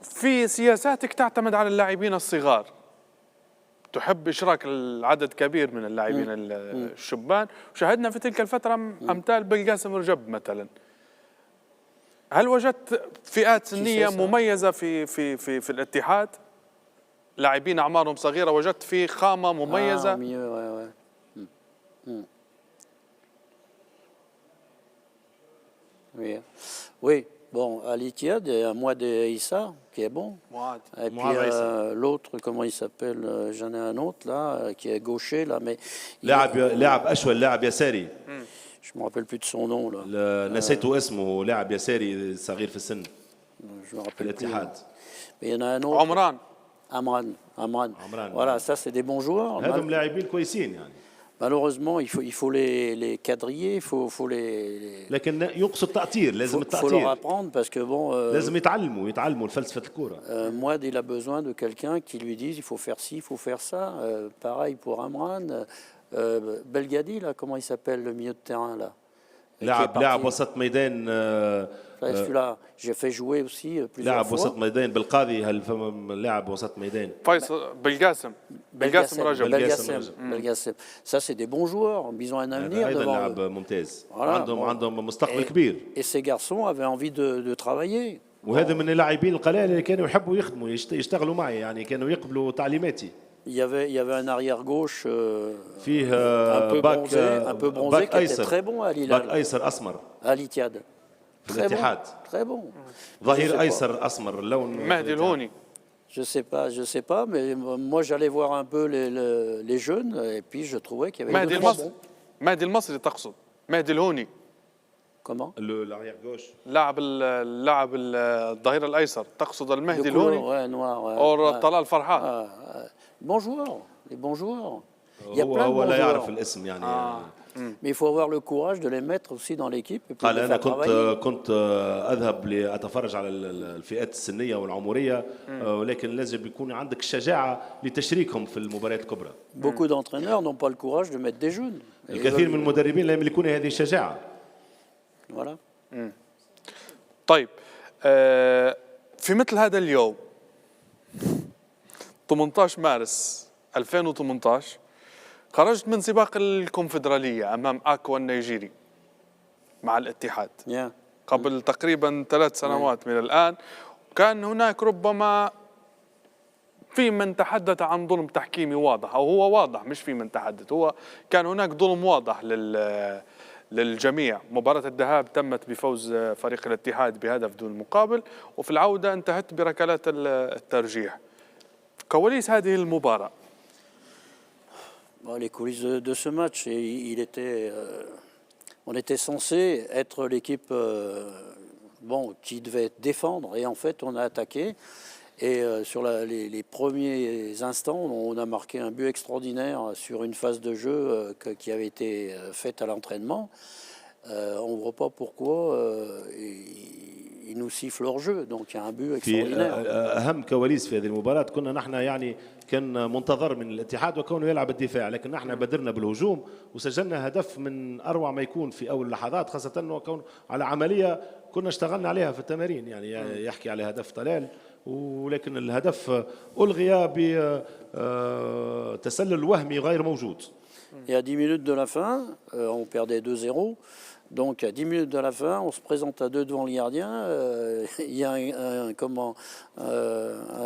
في سياساتك تعتمد على اللاعبين الصغار، تحب إشراك العدد كبير من اللاعبين الشبان، وشاهدنا في تلك الفترة أمثال بالقاسم رجب مثلا. هل وجدت فئات سنية مميزة في الاتحاد؟ لاعبين أعمارهم صغيرة، وجدت في خامة مميزة؟ Oui. Bon, à l'Etihad, il y a Mouad Issa qui est bon. Et puis l'autre, comment il s'appelle? J'en ai un autre là, qui est gaucher là, mais. لاعب أشول، لاعب يساري. Je me rappelle plus de son nom là. نسيت اسمه، لاعب يساري صغير في السن. Je me rappelle plus. الاتحاد. Mais il y en a un autre. عمران. Voilà, ça c'est des bons joueurs. هذم لاعبين كويسين يعني. Malheureusement, il faut les quadriller, faut لكن ينقص التأطير، لازم faut leur التأطير، apprendre parce que bon, لازم يتعلموا فلسفة الكورة. Mouad, il a besoin de quelqu'un qui lui dise il faut faire ci, il faut faire ça. Pareil pour Amran. Belgadi, là, comment il s'appelle le milieu de terrain là qui est parti. لاعب وسط ميدان Celui-là, j'ai fait jouer aussi plusieurs لاعب fois. وسط ميدان بالقاضي، هل فما لاعب وسط ميدان؟ فيصل بالقاسم رجب. Belgassem. Ça, c'est des bons joueurs. Ils ont un avenir أيضا devant لاعب eux. ممتاز، Voilà, عندهم مستقبل Et, كبير. et ces garçons avaient envie de travailler. وهذا من اللاعبين القلائل اللي كانوا يحبوا يخدموا يشتغلوا معي، يعني كانوا يقبلوا تعليماتي. Il y avait un arrière gauche فيه un peu bronzé qui était très bon à باك Al-Hilal, ايسر اسمر à l'Ittihad. في Très bon, الاتحاد، très bon. ظهير ايسر اسمر اللون. مهدي الهوني. Je sais pas, mais moi j'allais voir un peu les jeunes et puis je trouvais qu'il y avait مهدي deux, trois المصري. bons. مهدي المصري تقصد. مهدي الهوني. Comment الاريير جوش. اللاعب الظهير الايسر تقصد المهدي De couleur, الهوني ouais, noir. Ouais. او Ouais. طلال فرحان. Bons joueurs, les bons joueurs. Il y a plein de هو bons لا يعرف joueurs. الاسم يعني. Mais il faut avoir le courage de les mettre aussi dans l'équipe et puis قال de les انا faire travailler. كنت اذهب لاتفرج على الفئات السنيه والعمريه، ولكن لازم يكون عندك الشجاعه لتشريكهم في المباريات الكبرى. Beaucoup d'entraîneurs n'ont pas le courage de mettre des jeunes. Et الكثير من المدربين لا يملكون هذه الشجاعه. Voilà. طيب في مثل هذا اليوم 18 مارس 2018 خرجت من سباق الكونفدرالية أمام أكوا النيجيري مع الاتحاد Bien. قبل تقريبا 3 سنوات من الآن. كان هناك ربما في من تحدث عن ظلم تحكيمي واضح، أو هو واضح مش في من تحدث، هو كان هناك ظلم واضح للجميع. مباراة الذهاب تمت بفوز فريق الاتحاد بهدف دون مقابل، وفي العودة انتهت بركلات الترجيح. كواليس هذه المباراة. Bon, les coulisses de ce match, on était censé être l'équipe qui devait défendre et en fait on a attaqué et sur les premiers instants on a marqué un but extraordinaire sur une phase de jeu qui avait été faite à l'entraînement. On ne voit pas pourquoi ils nous sifflent leur jeu, donc il y a un but في extraordinaire. اهم كواليس في هذه المباراه كنا نحن يعني كان منتظر من الاتحاد وكونه يلعب الدفاع، لكن نحن بادرنا بالهجوم وسجلنا هدف من اروع ما يكون في اول اللحظات، خاصه انه كون على عمليه كنا اشتغلنا عليها في التمارين، يعني يحكي على هدف طلال، ولكن الهدف الغي بتسلل وهمي غير موجود. Et à 10 minutes de la fin, on perdait 2-0. Donc à 10 minutes de la fin, on se présente à deux devant le gardien. Il y a un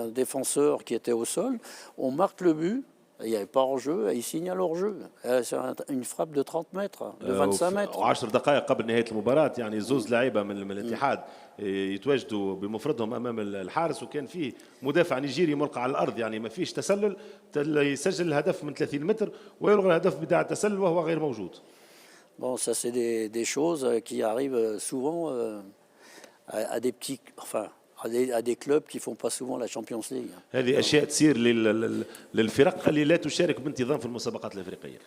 défenseur qui était au sol. On marque le but. Il n'y avait pas hors-jeu. Et il signale hors-jeu. C'est une frappe de 30 mètres, de 25 mètres. 10 دقائق قبل نهايه المباراه يعني زوز لعيبه من الاتحاد يتواجدوا بمفردهم امام الحارس، وكان فيه مدافع نيجيري ملقى على الارض، يعني ما فيش تسلل، يسجل الهدف من 30 متر ويلغي الهدف بتاع التسلل وهو غير موجود. Bon, ça c'est des choses qui arrivent souvent à des petits, enfin à des clubs qui font pas souvent la Champions League. هذه اشياء تصير للفرق اللي لا تشارك بانتظام في المسابقات الافريقيه.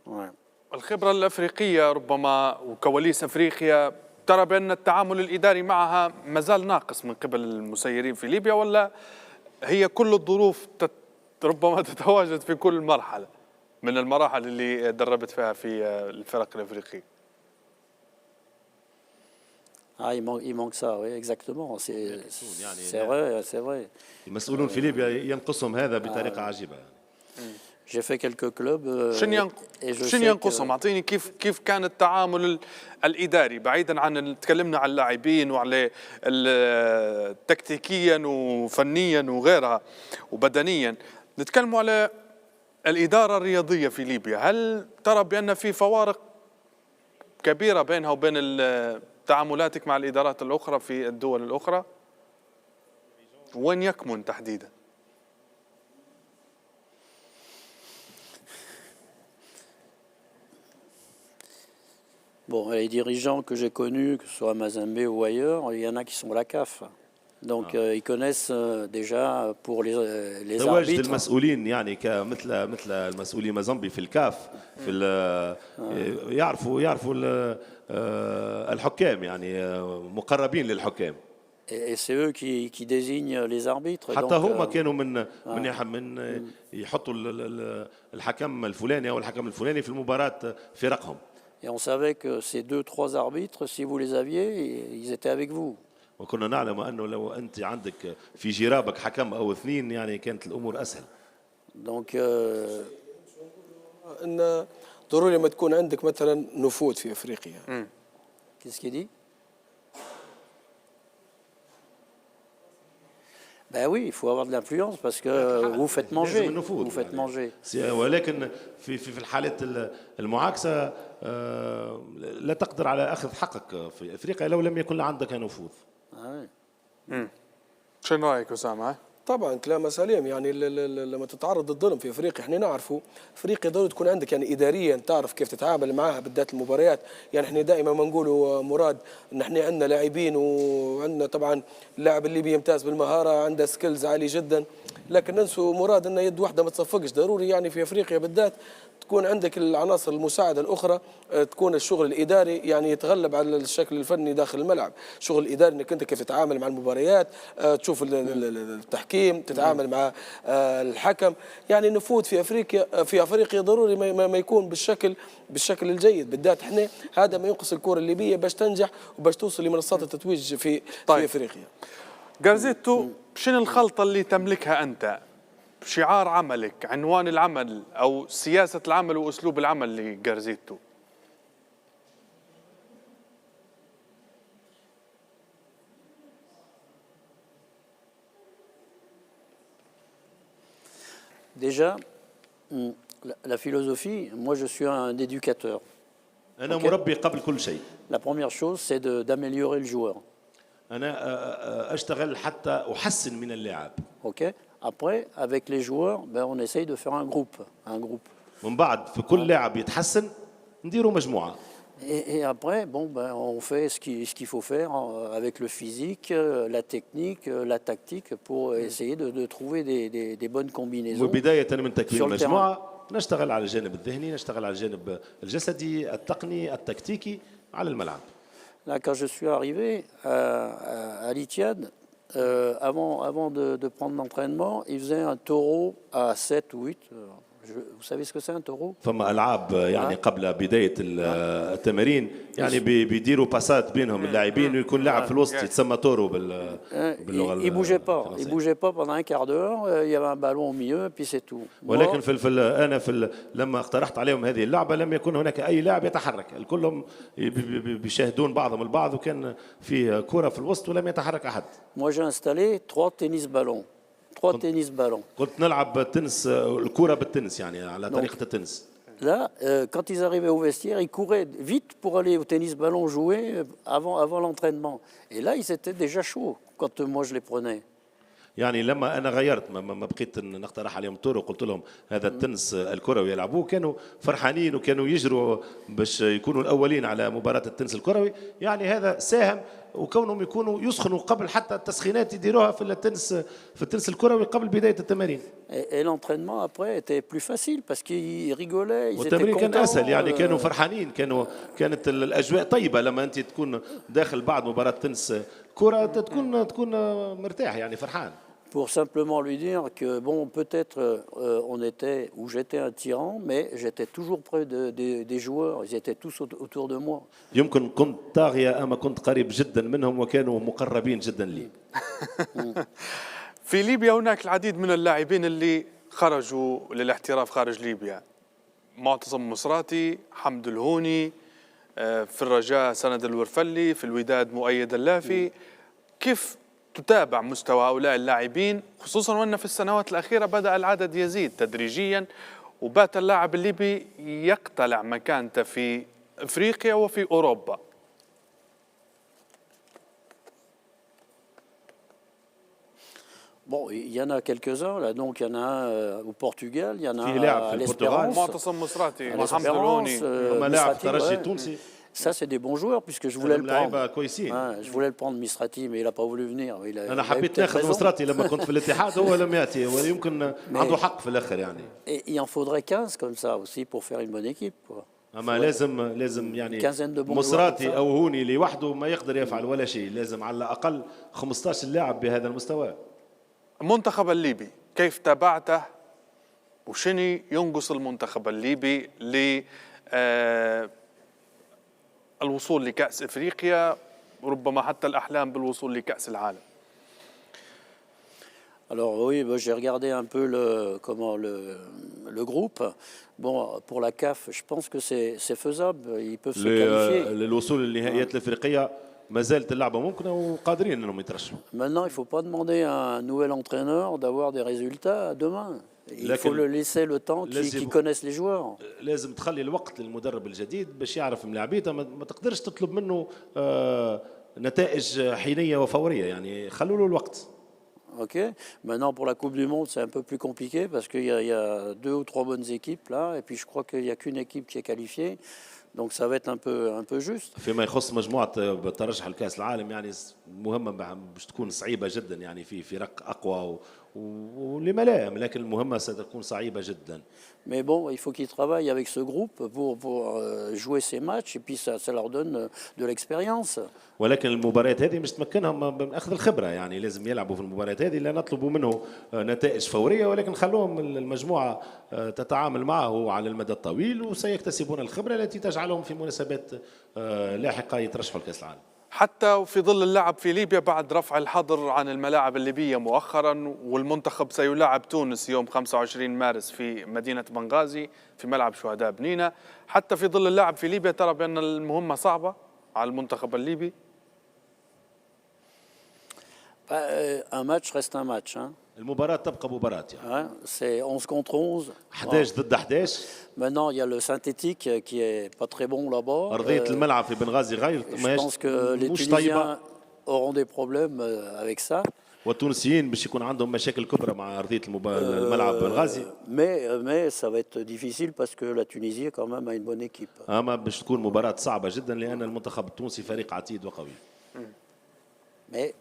Ouais. الخبرة الأفريقية ربما وكواليس أفريقيا، ترى بأن التعامل الإداري معها مازال ناقص من قبل المسيرين في ليبيا، ولا هي كل الظروف ربما تتواجد في كل مرحلة من المراحل اللي دربت فيها في الفرق الأفريقية؟ Ah, il manque ça, oui, exactement. C'est vrai, c'est vrai. المسؤولون في ليبيا ينقصهم هذا بطريقه عجيبه. J'ai fait quelques clubs. شنو ينقصهم؟ اعطيني كيف كان التعامل الاداري، بعيدا عن تكلمنا عن اللاعبين وعلى تكتيكيا وفنيا وغيرها وبدنيا، نتكلموا على الاداره الرياضيه في ليبيا. هل ترى بان في فوارق كبيره بينها وبين تعاملاتك مع الادارات الاخرى في الدول الاخرى؟ وين يكمن تحديدا؟ Bon, les dirigeants que j'ai connus, que ce soit à Mazembe ou ailleurs, il y en a qui sont à la CAF. Donc ils connaissent déjà pour les تواجد arbitres. المسؤولين يعني مثل المسؤولين مازامبي في الكاف في يعرفوا الحكام يعني مقربين للحكام. Et c'est eux qui désignent les arbitres. حتى Donc, هما كانوا من يحطوا الحكم الفلاني او الحكم الفلاني في المباراة في رقهم. et on savait que ces 2-3 arbitres, si vous les aviez, ils étaient avec vous. وكنا نعلم انه لو انت عندك في جرابك حكم او اثنين يعني كانت الامور اسهل. Donc ان ضروري ما تكون عندك مثلا نفوذ في افريقيا. qu'est-ce qu'il dit? Ben oui, il faut avoir de l'influence parce que vous faites manger. لازم النفوذ Vous faites يعني. manger. ولكن في الحالات المعاكسه لا تقدر على اخذ حقك في افريقيا لو لم يكن عندك نفوذ. Ah ouais. شنو رايك اسامه؟ طبعا كلام سليم، يعني لما تتعرض للظلم في افريقيا، احنا نعرفوا افريقيا ضروري تكون عندك يعني اداريا تعرف كيف تتعامل معها بالذات المباريات. يعني احنا دائما ما نقولوا مراد ان احنا عندنا لاعبين، وعندنا طبعا اللاعب الليبي يمتاز بالمهاره، عنده سكيلز عالي جدا، لكن ننسوا مراد ان يد واحده ما تصفقش. ضروري يعني في افريقيا بالذات تكون عندك العناصر المساعده الاخرى، تكون الشغل الاداري يعني يتغلب على الشكل الفني داخل الملعب. الشغل الاداري انك انت كيف تتعامل مع المباريات، تشوف التحكيم، تتعامل مع الحكم. يعني النفوذ في افريقيا ضروري ما يكون بالشكل الجيد. بالذات احنا هذا ما ينقص الكره الليبيه باش تنجح وباش توصل لمنصات التتويج في افريقيا. جارزيتو، شنو الخلطه اللي تملكها انت؟ شعار عملك، عنوان العمل او سياسه العمل واسلوب العمل لجارزيتو. Déjà, la philosophie, moi je suis un éducateur. انا مربي قبل كل شيء. La première chose, c'est d'améliorer le joueur. انا اشتغل حتى احسن من اللاعب. Ok. Après, avec les joueurs, ben, on essaye de faire un groupe. من بعد في كل لاعب يتحسن نديروا مجموعه. Et après, bon, ben, on fait ce qu'il faut faire avec le physique, la technique, la tactique pour essayer de trouver des bonnes combinaisons. وبدايه من تكوين sur le مجموعه نشتغل على الجانب الذهني، نشتغل على الجانب الجسدي، التقني، التكتيكي على الملعب. Là, quand je suis arrivé à l'Itiad, avant de prendre l'entraînement, il faisait un taureau à 7 ou 8. Vous savez ce que c'est un taureau? فما العاب يعني قبل بدايه التمارين يعني بيديروا باسات بينهم اللاعبين ويكون لاعب في الوسط يتسمى تورو باللغه Il bougeait pas pendant un quart d'heure. Il y avait un ballon au milieu, puis c'est tout. ولكن انا لما اقترحت عليهم هذه اللعبه لم يكن هناك اي لاعب يتحرك، الكلهم بيشاهدون بعضهم البعض وكان في كره في الوسط ولم يتحرك احد. Moi j'ai installé 3 tennis ballons. 3 tennis ballons. قلت نلعب تنس، الكره بالتنس يعني على طريقه التنس. Là, quand ils arrivaient au vestiaire, ils couraient vite pour aller au tennis ballon jouer avant l'entraînement. Et là, ils étaient déjà chauds quand moi je les prenais. يعني لما انا غيرت ما بقيت نقترح عليهم طرق وقلت لهم هذا التنس الكروي يلعبوه، كانوا فرحانين وكانوا يجروا باش يكونوا الاولين على مباراه التنس الكروي. يعني هذا ساهم وكونهم يكونوا يسخنوا قبل حتى التسخينات يديروها في التنس الكروي قبل بدايه التمارين. Et l'entraînement après était plus facile parce qu'ils rigolaient, ils étaient والتمرين كان contents. اسهل يعني كانوا فرحانين، كانت الاجواء طيبه لما انت تكون داخل بعد مباراه تنس كره تكون مرتاح يعني فرحان. Pour simplement lui dire que bon, peut-être on était ou j'étais un tyran, mais j'étais toujours près des joueurs. Ils étaient tous autour de moi. يمكن كنت طاغية أما كنت قريب جدا منهم وكانوا مقربين جدا لي. في ليبيا هناك العديد من اللاعبين اللي خرجوا للاحتراف خارج ليبيا. معتصم مصراتي، حمد الهوني، في الرجاء سند الورفلي، في الوداد مؤيد اللافي. كيف تتابع مستوى هؤلاء اللاعبين، خصوصا وأن في السنوات الأخيرة بدأ العدد يزيد تدريجيا وبات اللاعب الليبي يقتلع مكانته في أفريقيا وفي أوروبا؟ Bon, il y en a quelques-uns là, donc il y en a un au Portugal, il y en a في un لاعب à في البرتغال. l'Espérance. معتصم مصراتي À وحمد l'Espérance, الهوني. أما لاعب Misrati, ترجي ouais. تونسي. Ça, c'est des bons joueurs, puisque je voulais le لعيبه prendre. كويسين. Je voulais le prendre Misrati, mais il n'a pas voulu venir. انا حبيت ناخذ مصراتي لما كنت في الاتحاد، هو لم ياتي ويمكن عنده حق في الاخر يعني. Et il en faudrait 15 comme ça aussi pour faire une bonne équipe, quoi. اما لازم يعني quinzaine de bons مصراتي joueurs comme ça. او هوني لوحده ما يقدر يفعل ولا شيء، لازم على الاقل 15 لاعب بهذا المستوى. المنتخب الليبي كيف تابعته وشني ينقص المنتخب الليبي الوصول لكأس إفريقيا وربما حتى الأحلام بالوصول لكأس العالم؟ Alors oui, j'ai regardé un peu le groupe. Bon, pour la CAF, je pense que c'est faisable. Ils peuvent se qualifier. للوصول للنهائيات الافريقيه ما زالت اللعبه ممكنه وقادرين انهم يترشحوا. Maintenant, il ne faut pas demander à un nouvel entraîneur d'avoir des résultats demain. Il faut le laisser le temps qu'il connaisse les joueurs. لازم تخلي الوقت للمدرب الجديد باش يعرف ملاعبيته، ما تقدرش تطلب منه نتائج حينيه وفوريه، يعني خلوا له الوقت. Ok. Maintenant, pour la Coupe du Monde, c'est un peu plus compliqué parce qu'il y a 2 ou 3 bonnes équipes là, et puis je crois qu'il n'y a qu'une équipe qui est qualifiée, donc ça va être un peu juste. فيما يخص مجموعه الترشح لكاس العالم يعني مهمه باش تكون صعيبه جدا، يعني في فرق اقوى ولما لا، لكن المهمه ستكون صعيبه جدا. Mais bon, il faut qu'ils travaillent avec ce groupe pour jouer ces matchs, et puis ça leur donne de l'expérience. ولكن المباريات هذه مش تمكنهم من اخذ الخبره، يعني لازم يلعبوا في المباريات هذه، لا نطلبوا منه نتائج فوريه، ولكن خلوهم المجموعه تتعامل معه على المدى الطويل، وسيكتسبون الخبره التي تجعلهم في مناسبات لاحقه يترشحوا لكاس العالم. حتى في ظل اللعب في ليبيا بعد رفع الحظر عن الملاعب الليبية مؤخرا، والمنتخب سيلاعب تونس يوم 25 مارس في مدينة بنغازي في ملعب شهداء بنينة. حتى في ظل اللعب في ليبيا ترى بأن المهمة صعبة على المنتخب الليبي؟ Un match reste un match. Hein. المباراة تبقى مباراة يعني. C'est 11 contre 11. 11 ضد 11. Maintenant, il y a le synthétique qui est pas très bon là-bas. أرضية الملعب في بنغازي غير Je pense que les Tunisiens auront des problèmes avec ça. والتونسيين باش يكون عندهم مشاكل كبرى مع أرضية الملعب بنغازي. Mais ça va être difficile parce que la Tunisie quand même a une bonne équipe. أما باش تكون مباراة صعبة جدا لأن المنتخب التونسي فريق عتيد وقوي. Mais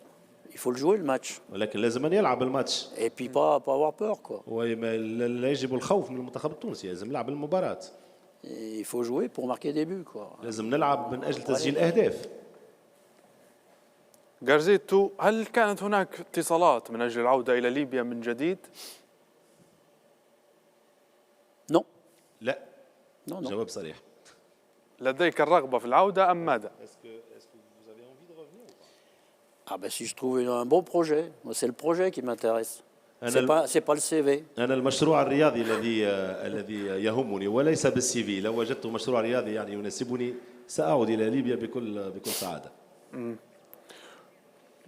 il faut le jouer le match. ولكن لازم أن يلعب الماتش. Et puis pas avoir peur quoi. لا يجب الخوف من المنتخب التونسي، لازم يلعب المباراة. Il faut jouer pour marquer des buts quoi. لازم نلعب من أجل تسجيل أهداف. جارزيتو، هل كانت هناك اتصالات من أجل العودة إلى ليبيا من جديد؟ Non. لا. Non. جواب صريح. لديك الرغبة في العودة أم ماذا؟ Ah ben si je trouve un bon projet, c'est le projet qui m'intéresse. C'est pas le CV. أنا المشروع الرياضي الذي يهمني وليس بالسي في، لو وجدت مشروع رياضي يعني يناسبني سأعود إلى ليبيا بكل سعادة.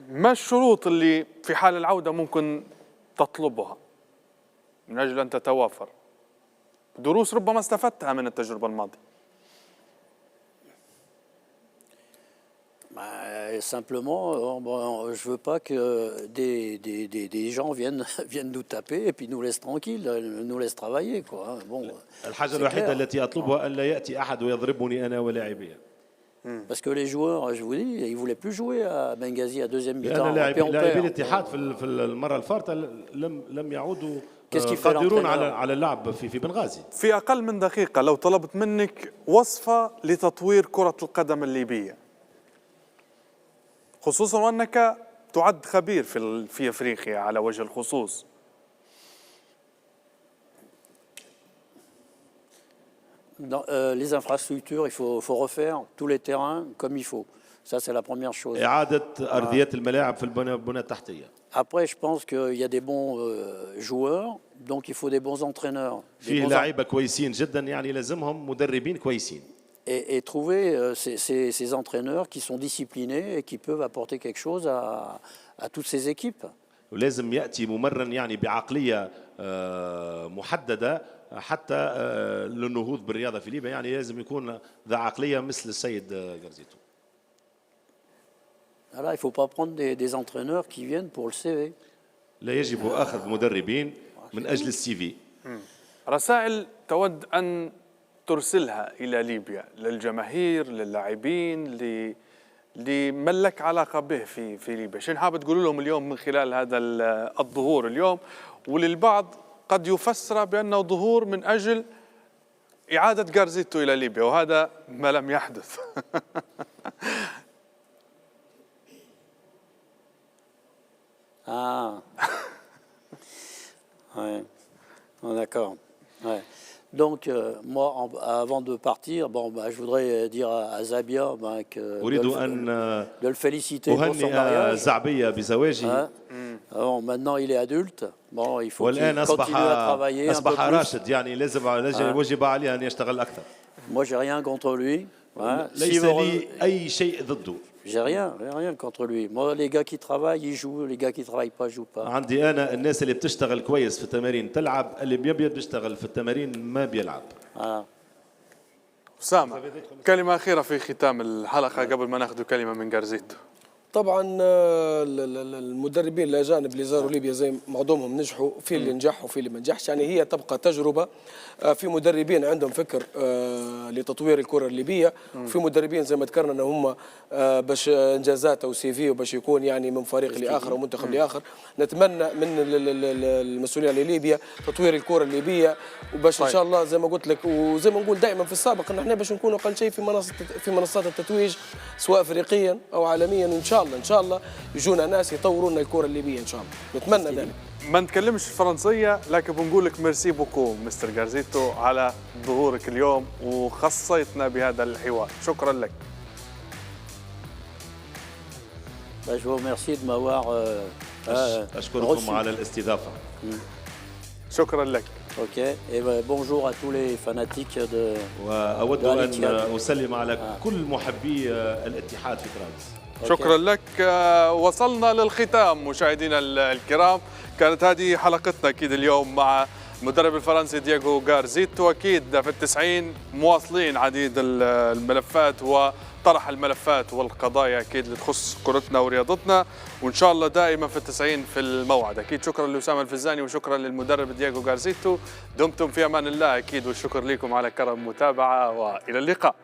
ما الشروط اللي في حال العودة ممكن تطلبها من أجل أن تتوافر؟ دروس ربما استفدتها من التجربة الماضية. Simplement, je veux pas que des gens viennent nous taper et puis nous laissent tranquilles, nous laissent travailler quoi. Bon. الحاجة الوحيدة التي أطلبها أن لا يأتي أحد ويضربني أنا ولاعبي. Parce que les joueurs, je vous dis, ils voulaient plus jouer à Benghazi à deuxième mi-temps. لاعبي الاتحاد في المرة الفارطة لم يعودوا قادرون على اللعب في بنغازي. في أقل من دقيقة لو طلبت منك وصفة لتطوير كرة القدم الليبية، خصوصا وأنك تعد خبير في أفريقيا على وجه الخصوص. Dans, les infrastructures, il faut refaire tous les terrains comme il faut. Ça, c'est la première chose. إعادة أرضيات الملاعب في البنى التحتية. Après, je pense qu'il y a des bons joueurs, donc il faut des bons entraîneurs. فيه لاعيبة كويسين جدا، يعني لازمهم مدربين كويسين. Et trouver ces entraîneurs qui sont disciplinés et qui peuvent apporter quelque chose à toutes ces équipes. ولازم يأتي ممرن يعني بعقلية محددة حتى للنهوض بالرياضة في ليبيا، يعني لازم يكون ذا عقلية مثل السيد جارزيتو. Alors, il ne faut pas prendre des entraîneurs qui viennent pour le CV. لا يجب أخذ مدربين من أجل السي في. رسائل تود أن ترسلها إلى ليبيا للجماهير للاعبين اللي ملك علاقة به في ليبيا؟ شنو حابب تقولوا لهم اليوم من خلال هذا الظهور اليوم، وللبعض قد يفسر بأنه ظهور من أجل إعادة جارزيتو إلى ليبيا، وهذا ما لم يحدث. Ah. Ouais. Oh, d'accord. Ouais. Donc, moi, avant de partir, bon, bah, je voudrais dire à Zabia أريد أن de le féliciter pour son أهنئ mariage. زعبية بزواجه. Hein. Bon, maintenant, il est adulte. Bon, il faut qu'il والآن continue à travailler un peu أصبح plus. راشد، يعني لازم وجب عليه أن يشتغل أكثر. Moi, j'ai rien contre lui. Hein. ليس لي أي شيء ضده. J'ai rien contre lui. Moi, les gars qui travaillent, ils jouent. Les gars qui travaillent pas, jouent pas. عندي أنا الناس اللي بتشتغل كويس في التمارين تلعب، اللي بيشتغل في التمارين ما بيلعب. أسامة، كلمة أخيرة في ختام الحلقة قبل ما ناخذ كلمة من جارزيتو. طبعا المدربين الاجانب اللي زاروا ليبيا زي معظمهم نجحوا، في اللي نجح وفي اللي ما نجحش، يعني هي تبقى تجربه. في مدربين عندهم فكر لتطوير الكره الليبيه، وفي مدربين زي ما ذكرنا ان هم باش انجازات او سي في وباش يكون يعني من فريق لاخر ومنتخب لاخر. نتمنى من المسؤولين على ليبيا تطوير الكره الليبيه، وباش ان شاء الله زي ما قلت لك وزي ما نقول دائما في السابق ان احنا باش نكونوا اقل شيء في منصات التتويج سواء افريقيا او عالميا، وان شاء الله يجونا ناس يطوروا لنا الكره الليبيه ان شاء الله، نتمنى ذلك. ما نتكلمش الفرنسية، لكن بنقول لك ميرسي بوكو مستر جارزيتو على ظهورك اليوم وخصيتنا بهذا الحوار، شكرا لك. Je vous remercie de m'avoir أشكركم على الاستضافة. شكرا لك. Ok. Et bonjour à tous les fanatiques de. وأود أن أسلم على كل محبي الاتحاد في طرابلس. شكرا لك. وصلنا للختام مشاهدينا الكرام، كانت هذه حلقتنا أكيد اليوم مع المدرب الفرنسي دييغو جارزيتو. أكيد في 90 مواصلين عديد الملفات وطرح الملفات والقضايا أكيد اللي تخص كرتنا ورياضتنا، وإن شاء الله دائما في 90 في الموعد. أكيد شكرا لأسامة الفزاني وشكرا للمدرب دييغو جارزيتو. دمتم في أمان الله أكيد، والشكر لكم على كرم متابعة وإلى اللقاء.